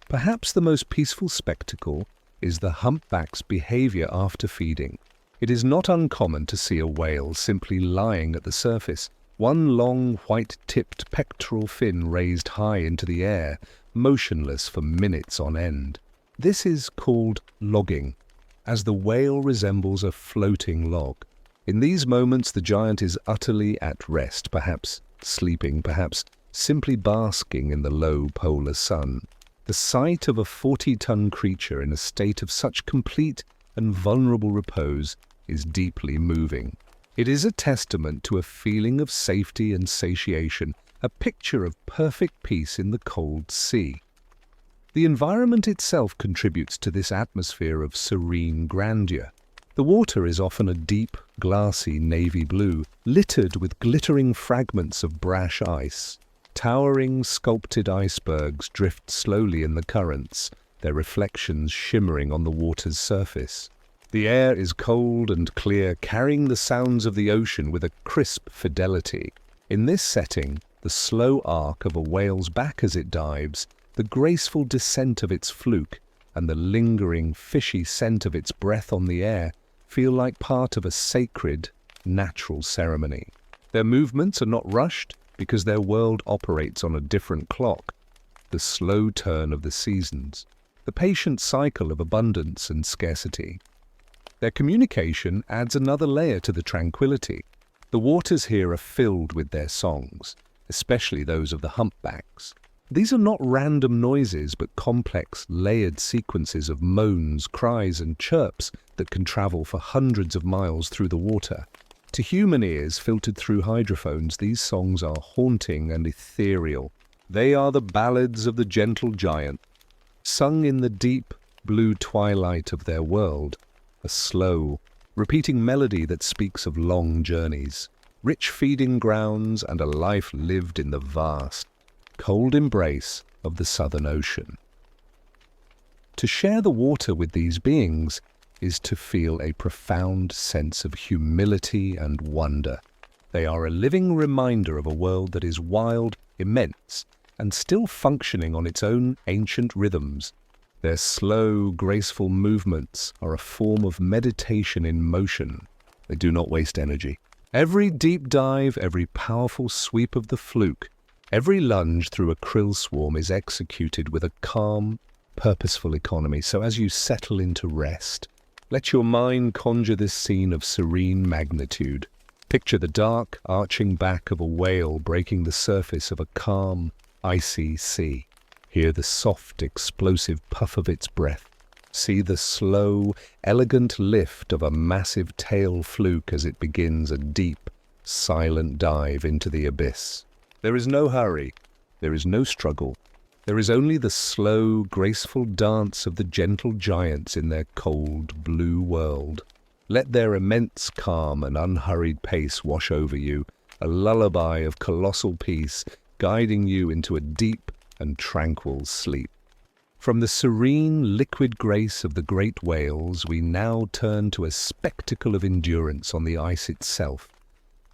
Perhaps the most peaceful spectacle is the humpback's behavior after feeding. It is not uncommon to see a whale simply lying at the surface, one long white-tipped pectoral fin raised high into the air, motionless for minutes on end. This is called logging, as the whale resembles a floating log. In these moments the giant is utterly at rest, perhaps sleeping, perhaps simply basking in the low polar sun. The sight of a 40-ton creature in a state of such complete and vulnerable repose is deeply moving. It is a testament to a feeling of safety and satiation, a picture of perfect peace in the cold sea. The environment itself contributes to this atmosphere of serene grandeur. The water is often a deep, glassy navy blue, littered with glittering fragments of brash ice. Towering, sculpted icebergs drift slowly in the currents, their reflections shimmering on the water's surface. The air is cold and clear, carrying the sounds of the ocean with a crisp fidelity. In this setting, the slow arc of a whale's back as it dives The graceful descent of its fluke and the lingering, fishy scent of its breath on the air feel like part of a sacred, natural ceremony. Their movements are not rushed because their world operates on a different clock, the slow turn of the seasons, the patient cycle of abundance and scarcity. Their communication adds another layer to the tranquility. The waters here are filled with their songs, especially those of the humpbacks. These are not random noises, but complex, layered sequences of moans, cries, and chirps that can travel for hundreds of miles through the water. To human ears filtered through hydrophones, these songs are haunting and ethereal. They are the ballads of the gentle giant, sung in the deep, blue twilight of their world, a slow, repeating melody that speaks of long journeys, rich feeding grounds, and a life lived in the vast, cold embrace of the Southern Ocean. To share the water with these beings is to feel a profound sense of humility and wonder. They are a living reminder of a world that is wild, immense, and still functioning on its own ancient rhythms. Their slow, graceful movements are a form of meditation in motion. They do not waste energy. Every deep dive, every powerful sweep of the fluke, every lunge through a krill swarm is executed with a calm, purposeful economy. So as you settle into rest, let your mind conjure this scene of serene magnitude. Picture the dark, arching back of a whale breaking the surface of a calm, icy sea. Hear the soft, explosive puff of its breath. See the slow, elegant lift of a massive tail fluke as it begins a deep, silent dive into the abyss. There is no hurry. There is no struggle. There is only the slow, graceful dance of the gentle giants in their cold, blue world. Let their immense calm and unhurried pace wash over you, a lullaby of colossal peace, guiding you into a deep and tranquil sleep. From the serene, liquid grace of the great whales, we now turn to a spectacle of endurance on the ice itself,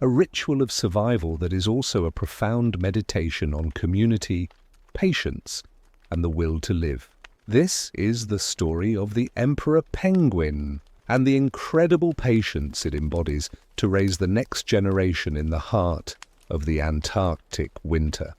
a ritual of survival that is also a profound meditation on community, patience, and the will to live. This is the story of the emperor penguin and the incredible patience it embodies to raise the next generation in the heart of the Antarctic winter.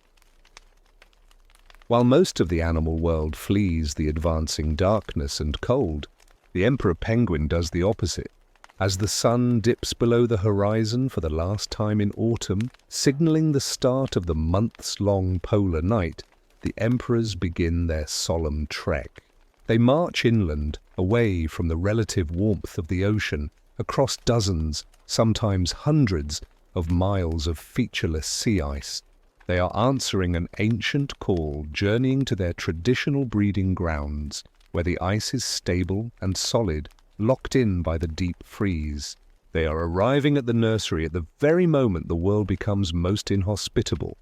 While most of the animal world flees the advancing darkness and cold, the emperor penguin does the opposite. As the sun dips below the horizon for the last time in autumn, signaling the start of the months-long polar night, the emperors begin their solemn trek. They march inland, away from the relative warmth of the ocean, across dozens, sometimes hundreds, of miles of featureless sea ice. They are answering an ancient call, journeying to their traditional breeding grounds, where the ice is stable and solid, locked in by the deep freeze. They are arriving at the nursery at the very moment the world becomes most inhospitable.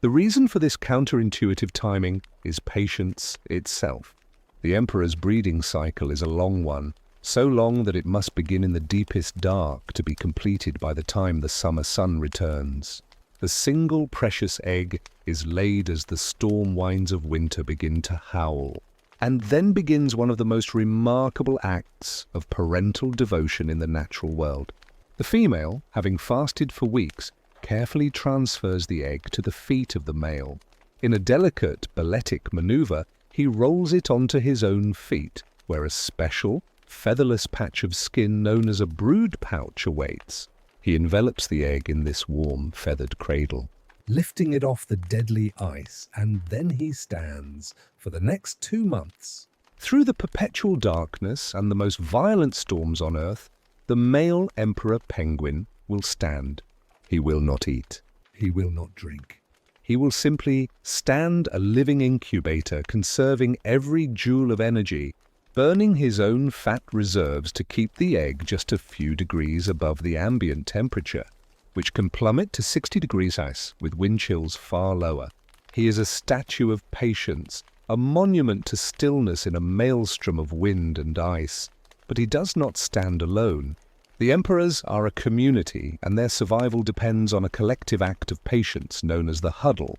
The reason for this counterintuitive timing is patience itself. The emperor's breeding cycle is a long one, so long that it must begin in the deepest dark to be completed by the time the summer sun returns. The single precious egg is laid as the storm winds of winter begin to howl. And then begins one of the most remarkable acts of parental devotion in the natural world. The female, having fasted for weeks, carefully transfers the egg to the feet of the male. In a delicate balletic maneuver, he rolls it onto his own feet, where a special, featherless patch of skin known as a brood pouch awaits. He envelops the egg in this warm, feathered cradle, lifting it off the deadly ice, and then he stands for the next 2 months. Through the perpetual darkness and the most violent storms on Earth, the male emperor penguin will stand. He will not eat. He will not drink. He will simply stand a living incubator, conserving every joule of energy, burning his own fat reserves to keep the egg just a few degrees above the ambient temperature, which can plummet to 60 degrees ice with wind chills far lower. He is a statue of patience, a monument to stillness in a maelstrom of wind and ice. But he does not stand alone. The emperors are a community, and their survival depends on a collective act of patience known as the huddle.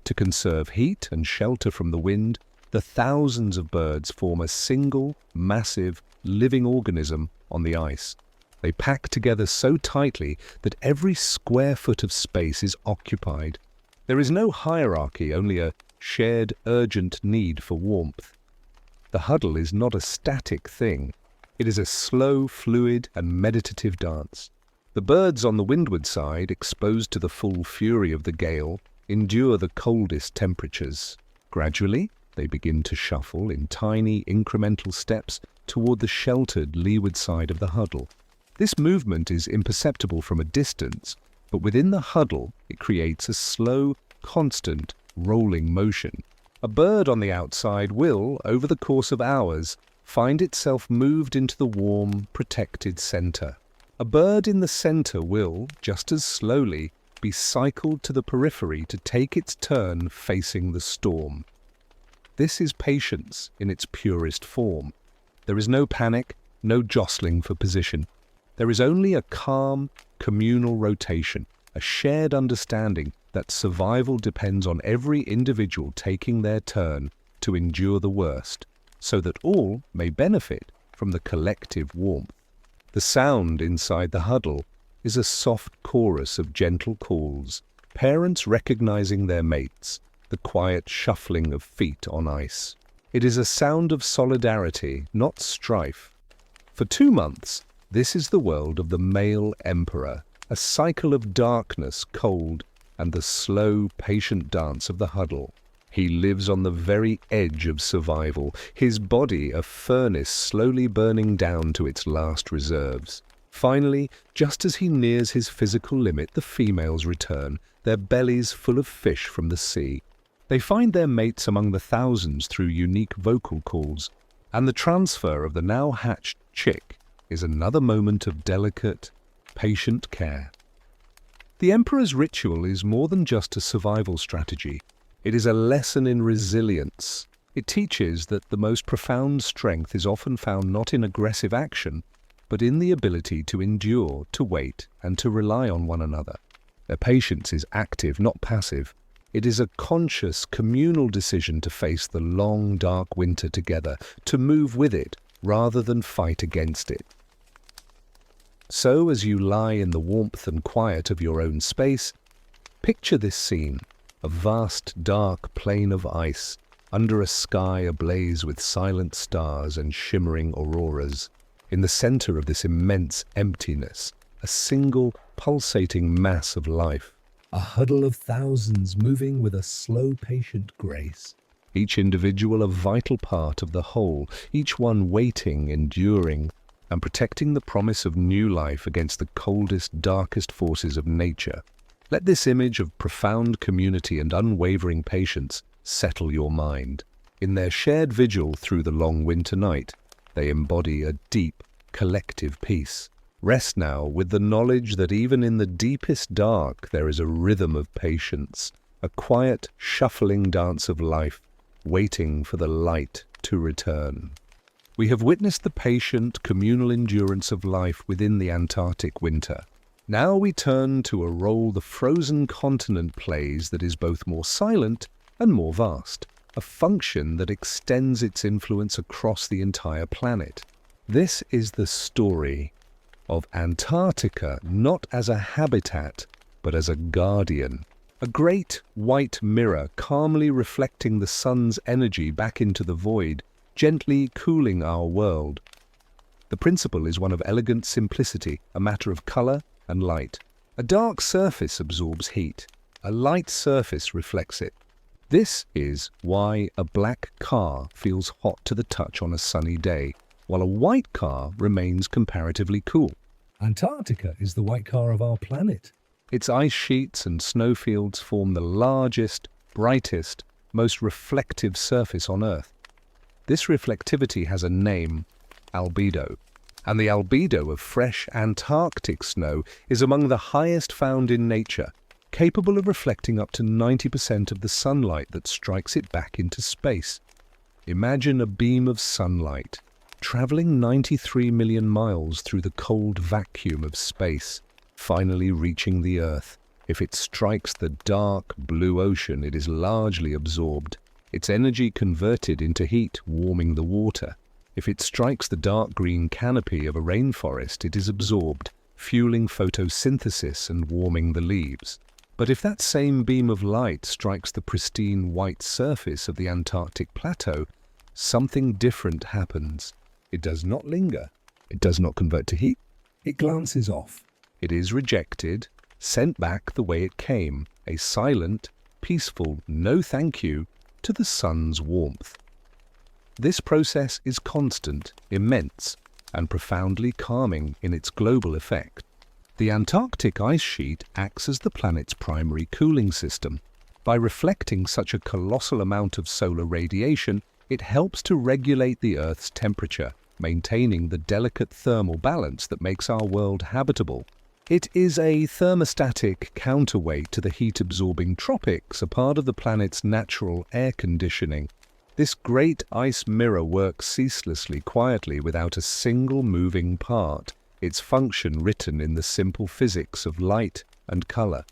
To conserve heat and shelter from the wind, the thousands of birds form a single, massive, living organism on the ice. They pack together so tightly that every square foot of space is occupied. There is no hierarchy, only a shared urgent need for warmth. The huddle is not a static thing. It is a slow, fluid, and meditative dance. The birds on the windward side, exposed to the full fury of the gale, endure the coldest temperatures. Gradually, they begin to shuffle in tiny, incremental steps toward the sheltered leeward side of the huddle. This movement is imperceptible from a distance, but within the huddle, it creates a slow, constant, rolling motion. A bird on the outside will, over the course of hours, find itself moved into the warm, protected center. A bird in the center will, just as slowly, be cycled to the periphery to take its turn facing the storm. This is patience in its purest form. There is no panic, no jostling for position. There is only a calm, communal rotation, a shared understanding that survival depends on every individual taking their turn to endure the worst, so that all may benefit from the collective warmth. The sound inside the huddle is a soft chorus of gentle calls, parents recognizing their mates, the quiet shuffling of feet on ice. It is a sound of solidarity, not strife. For 2 months, this is the world of the male emperor, a cycle of darkness, cold, and the slow, patient dance of the huddle. He lives on the very edge of survival, his body a furnace slowly burning down to its last reserves. Finally, just as he nears his physical limit, the females return, their bellies full of fish from the sea. They find their mates among the thousands through unique vocal calls, and the transfer of the now hatched chick is another moment of delicate, patient care. The emperor's ritual is more than just a survival strategy. It is a lesson in resilience. It teaches that the most profound strength is often found not in aggressive action, but in the ability to endure, to wait, and to rely on one another. Their patience is active, not passive. It is a conscious, communal decision to face the long, dark winter together, to move with it rather than fight against it. So, as you lie in the warmth and quiet of your own space, picture this scene, a vast, dark plain of ice, under a sky ablaze with silent stars and shimmering auroras. In the center of this immense emptiness, a single, pulsating mass of life. A huddle of thousands moving with a slow, patient grace. Each individual a vital part of the whole, each one waiting, enduring, and protecting the promise of new life against the coldest, darkest forces of nature. Let this image of profound community and unwavering patience settle your mind. In their shared vigil through the long winter night, they embody a deep, collective peace. Rest now with the knowledge that even in the deepest dark there is a rhythm of patience, a quiet, shuffling dance of life, waiting for the light to return. We have witnessed the patient, communal endurance of life within the Antarctic winter. Now we turn to a role the frozen continent plays that is both more silent and more vast, a function that extends its influence across the entire planet. This is the story of Antarctica, not as a habitat, but as a guardian. A great white mirror calmly reflecting the sun's energy back into the void, gently cooling our world. The principle is one of elegant simplicity, a matter of color and light. A dark surface absorbs heat. A light surface reflects it. This is why a black car feels hot to the touch on a sunny day, while a white car remains comparatively cool. Antarctica is the white car of our planet. Its ice sheets and snowfields form the largest, brightest, most reflective surface on Earth. This reflectivity has a name, albedo, and the albedo of fresh Antarctic snow is among the highest found in nature, capable of reflecting up to 90% of the sunlight that strikes it back into space. Imagine a beam of sunlight traveling 93 million miles through the cold vacuum of space, finally reaching the Earth. If it strikes the dark blue ocean, it is largely absorbed, its energy converted into heat, warming the water. If it strikes the dark green canopy of a rainforest, it is absorbed, fueling photosynthesis and warming the leaves. But if that same beam of light strikes the pristine white surface of the Antarctic plateau, something different happens. It does not linger. It does not convert to heat. It glances off. It is rejected, sent back the way it came, a silent, peaceful no thank you to the sun's warmth. This process is constant, immense, and profoundly calming in its global effect. The Antarctic ice sheet acts as the planet's primary cooling system. By reflecting such a colossal amount of solar radiation, it helps to regulate the Earth's temperature, maintaining the delicate thermal balance that makes our world habitable. It is a thermostatic counterweight to the heat-absorbing tropics, a part of the planet's natural air conditioning. This great ice mirror works ceaselessly, quietly, without a single moving part, its function written in the simple physics of light and color.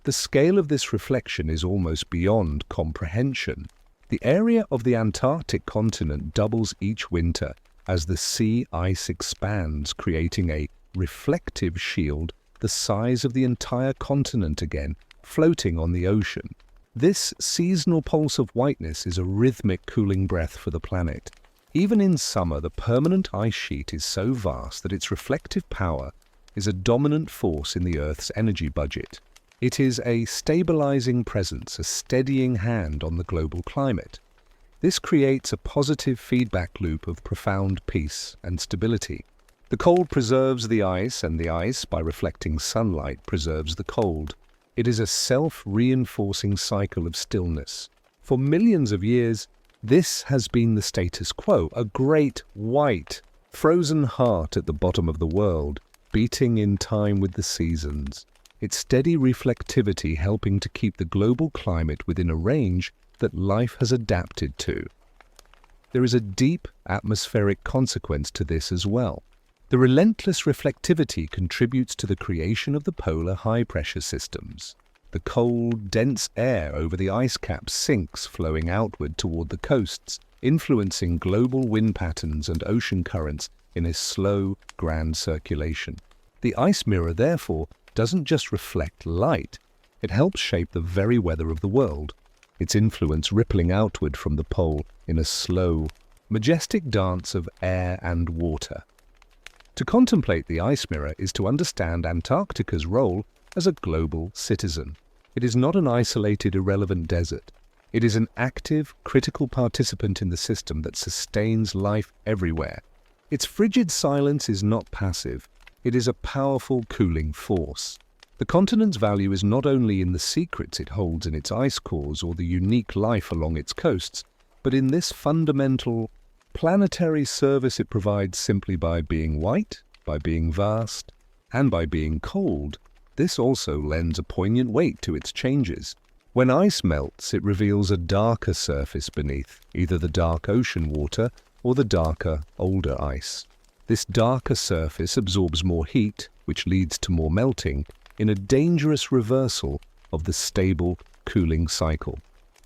The scale of this reflection is almost beyond comprehension. The area of the Antarctic continent doubles each winter as the sea ice expands, creating a reflective shield the size of the entire continent again, floating on the ocean. This seasonal pulse of whiteness is a rhythmic cooling breath for the planet. Even in summer, the permanent ice sheet is so vast that its reflective power is a dominant force in the Earth's energy budget. It is a stabilizing presence, a steadying hand on the global climate. This creates a positive feedback loop of profound peace and stability. The cold preserves the ice, and the ice, by reflecting sunlight, preserves the cold. It is a self-reinforcing cycle of stillness. For millions of years, this has been the status quo, a great white, frozen heart at the bottom of the world, beating in time with the seasons. Its steady reflectivity helping to keep the global climate within a range that life has adapted to. There is a deep atmospheric consequence to this as well. The relentless reflectivity contributes to the creation of the polar high-pressure systems. The cold, dense air over the ice caps sinks, flowing outward toward the coasts, influencing global wind patterns and ocean currents in a slow, grand circulation. The ice mirror, therefore, doesn't just reflect light, it helps shape the very weather of the world, its influence rippling outward from the pole in a slow, majestic dance of air and water. To contemplate the ice mirror is to understand Antarctica's role as a global citizen. It is not an isolated, irrelevant desert. It is an active, critical participant in the system that sustains life everywhere. Its frigid silence is not passive. It is a powerful cooling force. The continent's value is not only in the secrets it holds in its ice cores or the unique life along its coasts, but in this fundamental planetary service it provides simply by being white, by being vast, and by being cold. This also lends a poignant weight to its changes. When ice melts, it reveals a darker surface beneath, either the dark ocean water or the darker, older ice. This darker surface absorbs more heat, which leads to more melting, in a dangerous reversal of the stable cooling cycle.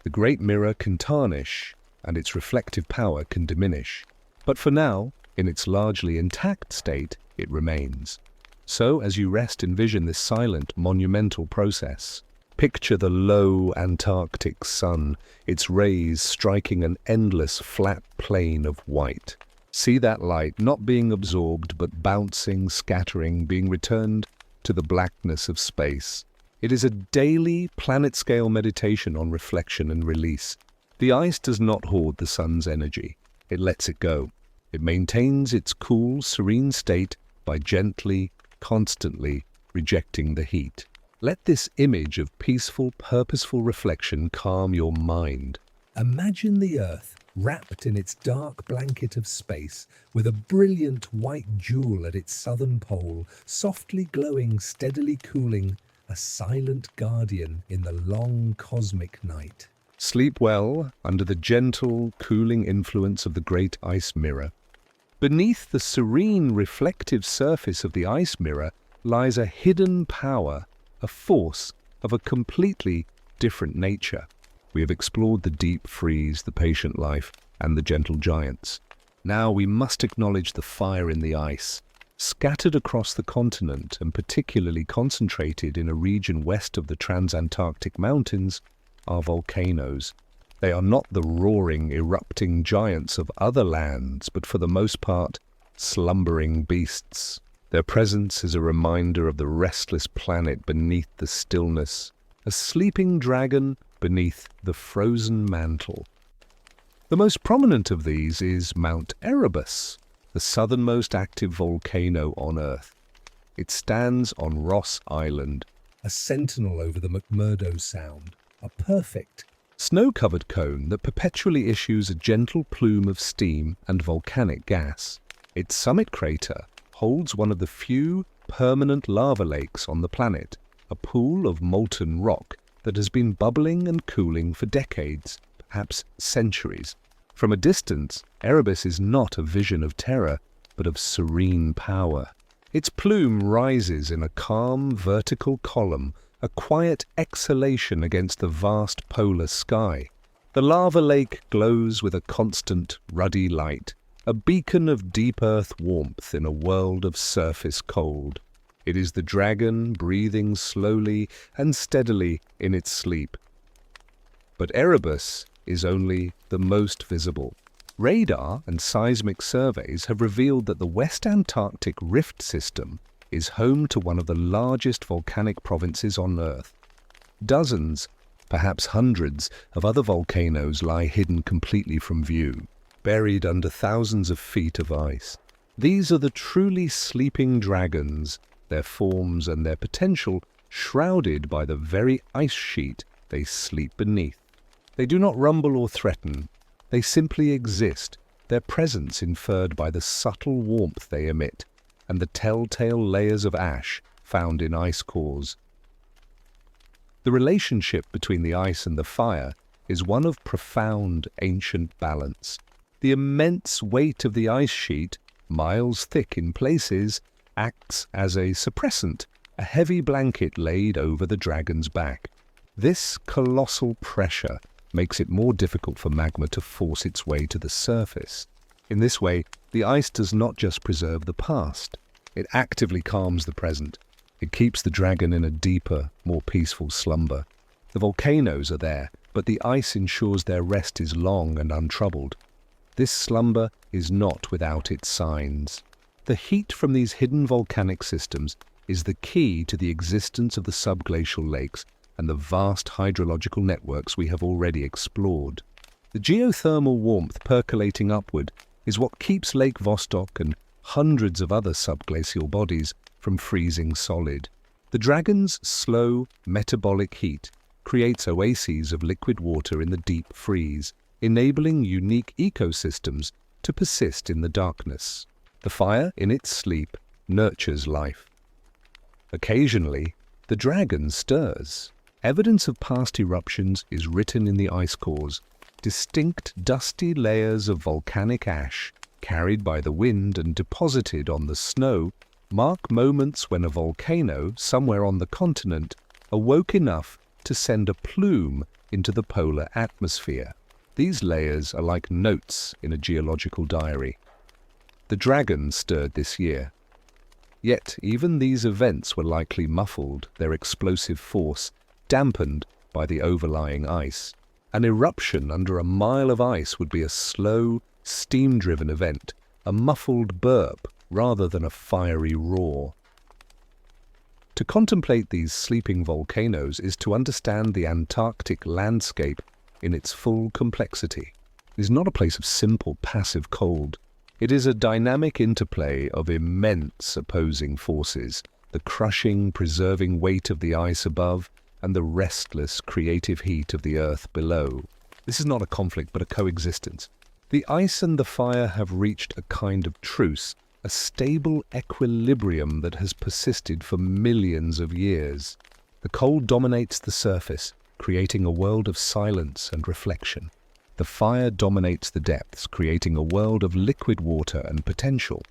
The Great Mirror can tarnish, and its reflective power can diminish. But for now, in its largely intact state, it remains. So, as you rest, envision this silent, monumental process. Picture the low Antarctic sun, its rays striking an endless flat plain of white. See that light not being absorbed, but bouncing, scattering, being returned to the blackness of space. It is a daily, planet-scale meditation on reflection and release. The ice does not hoard the sun's energy. It lets it go. It maintains its cool, serene state by gently, constantly rejecting the heat. Let this image of peaceful, purposeful reflection calm your mind. Imagine the Earth wrapped in its dark blanket of space, with a brilliant white jewel at its southern pole, softly glowing, steadily cooling, a silent guardian in the long cosmic night. Sleep well under the gentle, cooling influence of the great ice mirror. Beneath the serene, reflective surface of the ice mirror lies a hidden power, a force of a completely different nature. We have explored the deep freeze, the patient life, and the gentle giants. Now we must acknowledge the fire in the ice. Scattered across the continent and particularly concentrated in a region west of the Transantarctic mountains are volcanoes. They are not the roaring, erupting giants of other lands, but for the most part, slumbering beasts. Their presence is a reminder of the restless planet beneath the stillness, a sleeping dragon beneath the frozen mantle. The most prominent of these is Mount Erebus, the southernmost active volcano on Earth. It stands on Ross Island, a sentinel over the McMurdo Sound, a perfect snow-covered cone that perpetually issues a gentle plume of steam and volcanic gas. Its summit crater holds one of the few permanent lava lakes on the planet, a pool of molten rock that has been bubbling and cooling for decades, perhaps centuries. From a distance, Erebus is not a vision of terror, but of serene power. Its plume rises in a calm, vertical column, a quiet exhalation against the vast polar sky. The lava lake glows with a constant, ruddy light, a beacon of deep earth warmth in a world of surface cold. It is the dragon breathing slowly and steadily in its sleep. But Erebus is only the most visible. Radar and seismic surveys have revealed that the West Antarctic rift system is home to one of the largest volcanic provinces on Earth. Dozens, perhaps hundreds, of other volcanoes lie hidden completely from view, buried under thousands of feet of ice. These are the truly sleeping dragons, their forms and their potential shrouded by the very ice sheet they sleep beneath. They do not rumble or threaten. They simply exist, their presence inferred by the subtle warmth they emit and the telltale layers of ash found in ice cores. The relationship between the ice and the fire is one of profound ancient balance. The immense weight of the ice sheet, miles thick in places, acts as a suppressant, a heavy blanket laid over the dragon's back. This colossal pressure makes it more difficult for magma to force its way to the surface. In this way, the ice does not just preserve the past, it actively calms the present. It keeps the dragon in a deeper, more peaceful slumber. The volcanoes are there, but the ice ensures their rest is long and untroubled. This slumber is not without its signs. The heat from these hidden volcanic systems is the key to the existence of the subglacial lakes and the vast hydrological networks we have already explored. The geothermal warmth percolating upward is what keeps Lake Vostok and hundreds of other subglacial bodies from freezing solid. The dragon's slow, metabolic heat creates oases of liquid water in the deep freeze, enabling unique ecosystems to persist in the darkness. The fire, in its sleep, nurtures life. Occasionally, the dragon stirs. Evidence of past eruptions is written in the ice cores, distinct dusty layers of volcanic ash, carried by the wind and deposited on the snow, mark moments when a volcano, somewhere on the continent, awoke enough to send a plume into the polar atmosphere. These layers are like notes in a geological diary. The dragon stirred this year. Yet even these events were likely muffled, their explosive force dampened by the overlying ice. An eruption under a mile of ice would be a slow, steam-driven event, a muffled burp rather than a fiery roar. To contemplate these sleeping volcanoes is to understand the Antarctic landscape in its full complexity. It is not a place of simple, passive cold. It is a dynamic interplay of immense opposing forces, the crushing, preserving weight of the ice above, and the restless, creative heat of the earth below. This is not a conflict, but a coexistence. The ice and the fire have reached a kind of truce, a stable equilibrium that has persisted for millions of years. The cold dominates the surface, creating a world of silence and reflection. The fire dominates the depths, creating a world of liquid water and potential.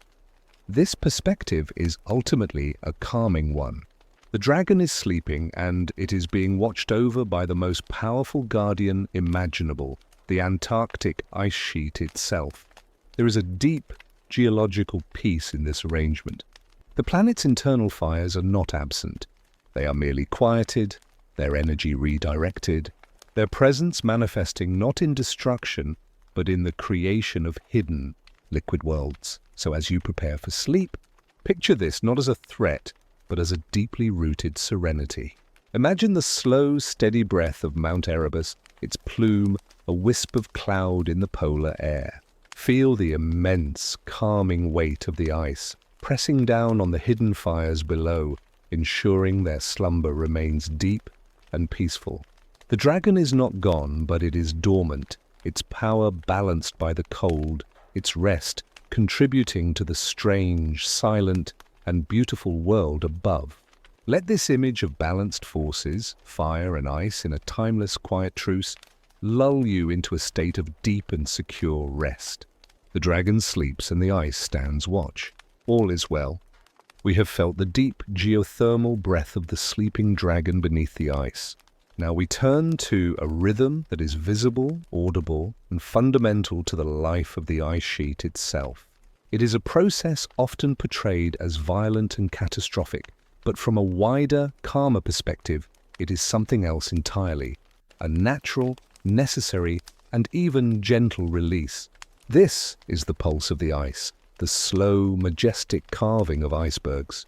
This perspective is ultimately a calming one. The dragon is sleeping, and it is being watched over by the most powerful guardian imaginable, the Antarctic ice sheet itself. There is a deep geological peace in this arrangement. The planet's internal fires are not absent. They are merely quieted, their energy redirected, their presence manifesting not in destruction, but in the creation of hidden liquid worlds. So as you prepare for sleep, picture this not as a threat, but as a deeply rooted serenity. Imagine the slow, steady breath of Mount Erebus, its plume a wisp of cloud in the polar air. Feel the immense, calming weight of the ice, pressing down on the hidden fires below, ensuring their slumber remains deep and peaceful. The dragon is not gone, but it is dormant, its power balanced by the cold, its rest contributing to the strange, silent, and beautiful world above. Let this image of balanced forces, fire and ice in a timeless quiet truce, lull you into a state of deep and secure rest. The dragon sleeps and the ice stands watch. All is well. We have felt the deep geothermal breath of the sleeping dragon beneath the ice. Now we turn to a rhythm that is visible, audible, and fundamental to the life of the ice sheet itself. It is a process often portrayed as violent and catastrophic, but from a wider, calmer perspective, it is something else entirely, a natural, necessary, and even gentle release. This is the pulse of the ice, the slow, majestic carving of icebergs.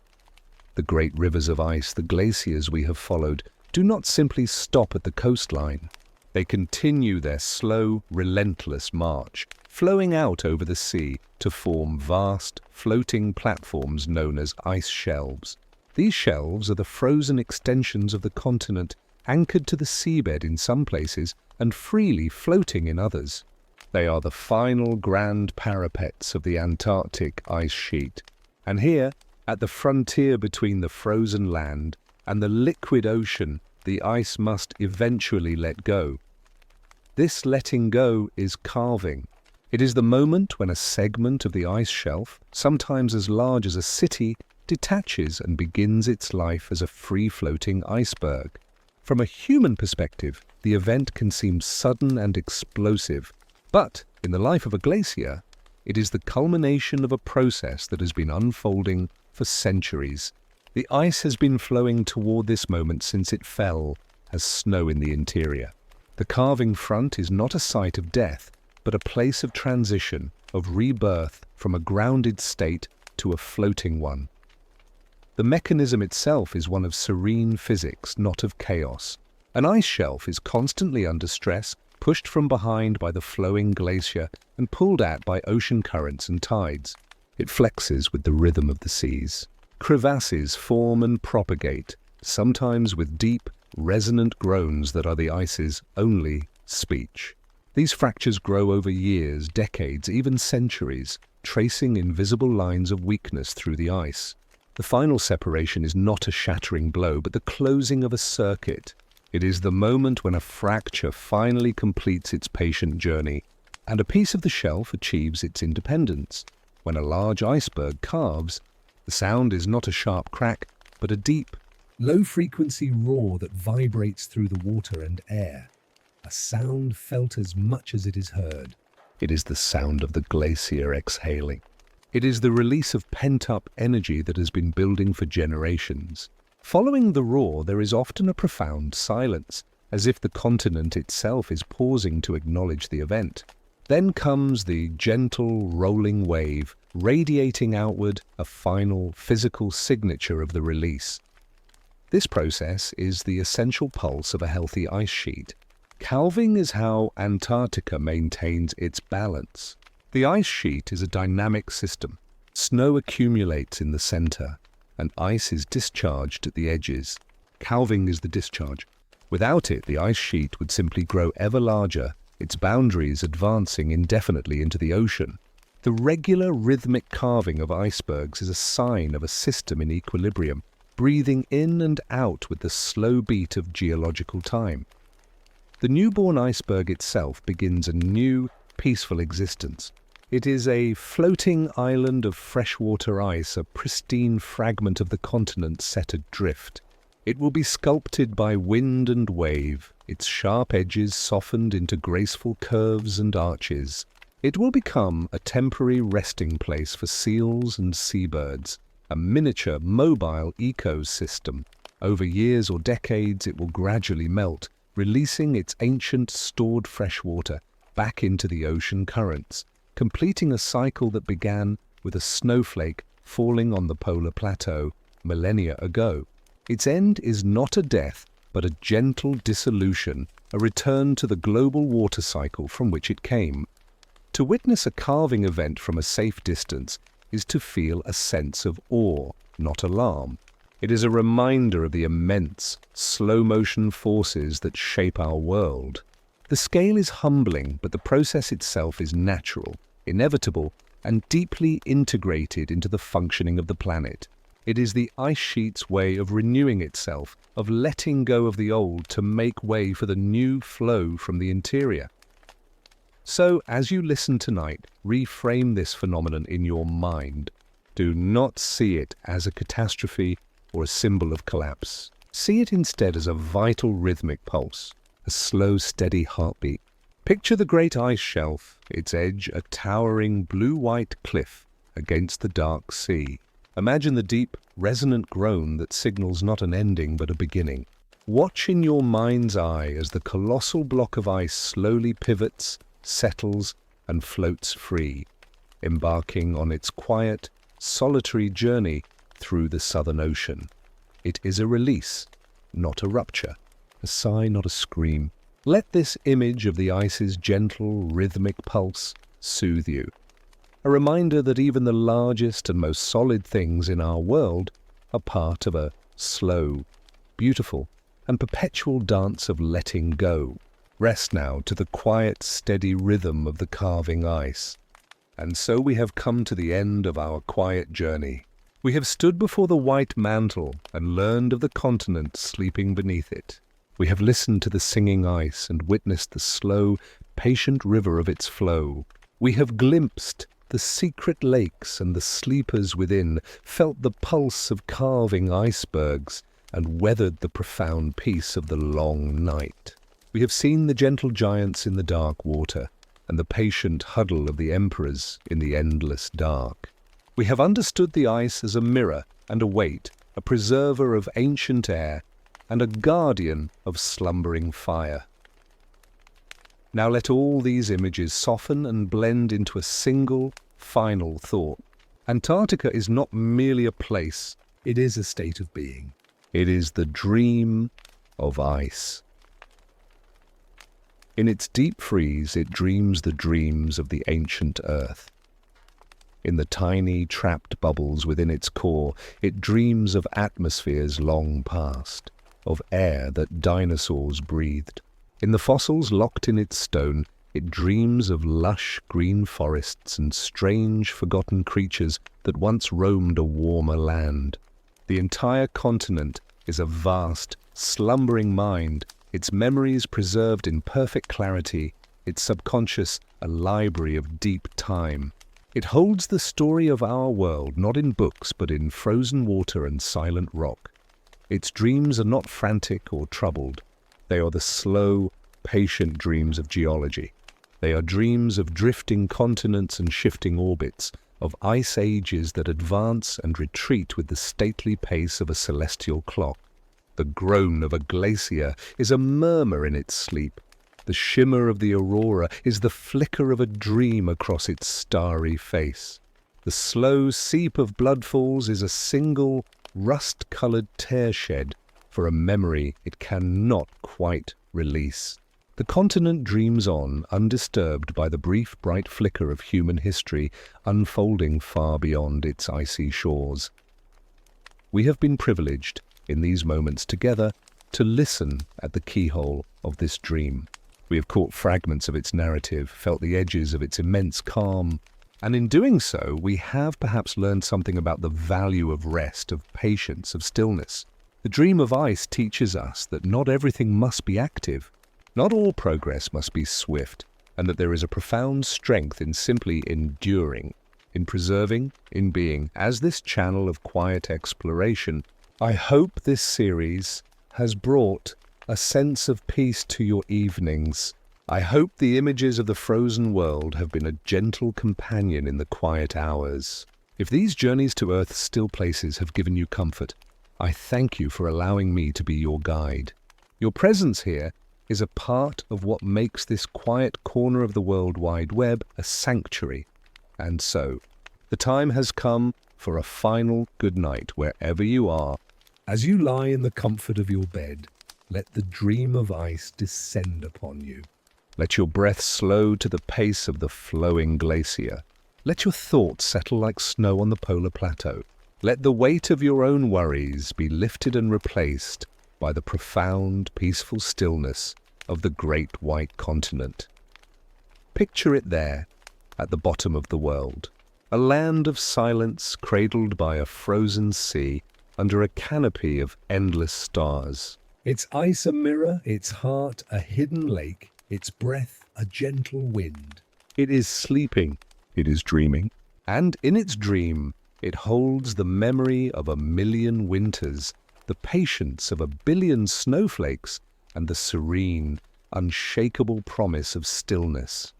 The great rivers of ice, the glaciers we have followed, do not simply stop at the coastline. They continue their slow, relentless march, flowing out over the sea to form vast, floating platforms known as ice shelves. These shelves are the frozen extensions of the continent, anchored to the seabed in some places and freely floating in others. They are the final grand parapets of the Antarctic ice sheet. And here, at the frontier between the frozen land and the liquid ocean, the ice must eventually let go. This letting go is calving. It is the moment when a segment of the ice shelf, sometimes as large as a city, detaches and begins its life as a free-floating iceberg. From a human perspective, the event can seem sudden and explosive, but in the life of a glacier, it is the culmination of a process that has been unfolding for centuries. The ice has been flowing toward this moment since it fell as snow in the interior. The carving front is not a site of death, but a place of transition, of rebirth from a grounded state to a floating one. The mechanism itself is one of serene physics, not of chaos. An ice shelf is constantly under stress, pushed from behind by the flowing glacier and pulled at by ocean currents and tides. It flexes with the rhythm of the seas. Crevasses form and propagate, sometimes with deep, resonant groans that are the ice's only speech. These fractures grow over years, decades, even centuries, tracing invisible lines of weakness through the ice. The final separation is not a shattering blow, but the closing of a circuit. It is the moment when a fracture finally completes its patient journey, and a piece of the shelf achieves its independence. When a large iceberg calves, the sound is not a sharp crack, but a deep, low-frequency roar that vibrates through the water and air. A sound felt as much as it is heard. It is the sound of the glacier exhaling. It is the release of pent-up energy that has been building for generations. Following the roar, there is often a profound silence, as if the continent itself is pausing to acknowledge the event. Then comes the gentle, rolling wave, radiating outward, a final, physical signature of the release. This process is the essential pulse of a healthy ice sheet. Calving is how Antarctica maintains its balance. The ice sheet is a dynamic system. Snow accumulates in the center, and ice is discharged at the edges. Calving is the discharge. Without it, the ice sheet would simply grow ever larger, its boundaries advancing indefinitely into the ocean. The regular rhythmic carving of icebergs is a sign of a system in equilibrium, breathing in and out with the slow beat of geological time. The newborn iceberg itself begins a new, peaceful existence. It is a floating island of freshwater ice, a pristine fragment of the continent set adrift. It will be sculpted by wind and wave, its sharp edges softened into graceful curves and arches. It will become a temporary resting place for seals and seabirds, a miniature mobile ecosystem. Over years or decades, it will gradually melt, releasing its ancient stored freshwater back into the ocean currents, completing a cycle that began with a snowflake falling on the polar plateau millennia ago. Its end is not a death, but a gentle dissolution, a return to the global water cycle from which it came. To witness a carving event from a safe distance is to feel a sense of awe, not alarm. It is a reminder of the immense, slow-motion forces that shape our world. The scale is humbling, but the process itself is natural, inevitable, and deeply integrated into the functioning of the planet. It is the ice sheet's way of renewing itself, of letting go of the old to make way for the new flow from the interior. So, as you listen tonight, reframe this phenomenon in your mind. Do not see it as a catastrophe or a symbol of collapse. See it instead as a vital rhythmic pulse, a slow, steady heartbeat. Picture the great ice shelf, its edge a towering blue-white cliff against the dark sea. Imagine the deep, resonant groan that signals not an ending but a beginning. Watch in your mind's eye as the colossal block of ice slowly pivots, settles, and floats free, embarking on its quiet, solitary journey through the Southern Ocean. It is a release, not a rupture, a sigh, not a scream. Let this image of the ice's gentle, rhythmic pulse soothe you. A reminder that even the largest and most solid things in our world are part of a slow, beautiful, and perpetual dance of letting go. Rest now to the quiet, steady rhythm of the carving ice. And so we have come to the end of our quiet journey. We have stood before the white mantle and learned of the continent sleeping beneath it. We have listened to the singing ice and witnessed the slow, patient river of its flow. We have glimpsed the secret lakes and the sleepers within, felt the pulse of carving icebergs, and weathered the profound peace of the long night. We have seen the gentle giants in the dark water, and the patient huddle of the emperors in the endless dark. We have understood the ice as a mirror and a weight, a preserver of ancient air, and a guardian of slumbering fire. Now let all these images soften and blend into a single, final thought. Antarctica is not merely a place, it is a state of being. It is the dream of ice. In its deep freeze, it dreams the dreams of the ancient Earth. In the tiny, trapped bubbles within its core, it dreams of atmospheres long past, of air that dinosaurs breathed. In the fossils locked in its stone, it dreams of lush green forests and strange, forgotten creatures that once roamed a warmer land. The entire continent is a vast, slumbering mind, its memories preserved in perfect clarity, its subconscious a library of deep time. It holds the story of our world not in books but in frozen water and silent rock. Its dreams are not frantic or troubled. They are the slow, patient dreams of geology. They are dreams of drifting continents and shifting orbits, of ice ages that advance and retreat with the stately pace of a celestial clock. The groan of a glacier is a murmur in its sleep. The shimmer of the aurora is the flicker of a dream across its starry face. The slow seep of bloodfalls is a single, rust-coloured tear-shed for a memory it cannot quite release. The continent dreams on, undisturbed by the brief, bright flicker of human history unfolding far beyond its icy shores. We have been privileged, in these moments together, to listen at the keyhole of this dream. We have caught fragments of its narrative, felt the edges of its immense calm, and in doing so, we have perhaps learned something about the value of rest, of patience, of stillness. The dream of ice teaches us that not everything must be active, not all progress must be swift, and that there is a profound strength in simply enduring, in preserving, in being, as this channel of quiet exploration I hope this series has brought a sense of peace to your evenings. I hope the images of the frozen world have been a gentle companion in the quiet hours. If these journeys to Earth's still places have given you comfort, I thank you for allowing me to be your guide. Your presence here is a part of what makes this quiet corner of the World Wide Web a sanctuary. And so, the time has come for a final good night wherever you are. As you lie in the comfort of your bed, let the dream of ice descend upon you. Let your breath slow to the pace of the flowing glacier. Let your thoughts settle like snow on the polar plateau. Let the weight of your own worries be lifted and replaced by the profound, peaceful stillness of the great white continent. Picture it there, at the bottom of the world, a land of silence cradled by a frozen sea under a canopy of endless stars. Its ice a mirror, its heart a hidden lake, its breath a gentle wind. It is sleeping, it is dreaming, and in its dream it holds the memory of 1,000,000 winters, the patience of 1,000,000,000 snowflakes, and the serene, unshakable promise of stillness.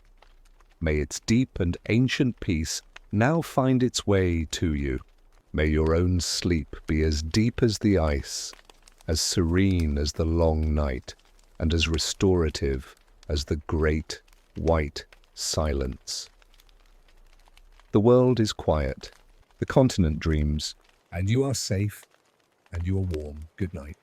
May its deep and ancient peace now find its way to you. May your own sleep be as deep as the ice, as serene as the long night, and as restorative as the great white silence. The world is quiet, the continent dreams, and you are safe, and you are warm. Good night.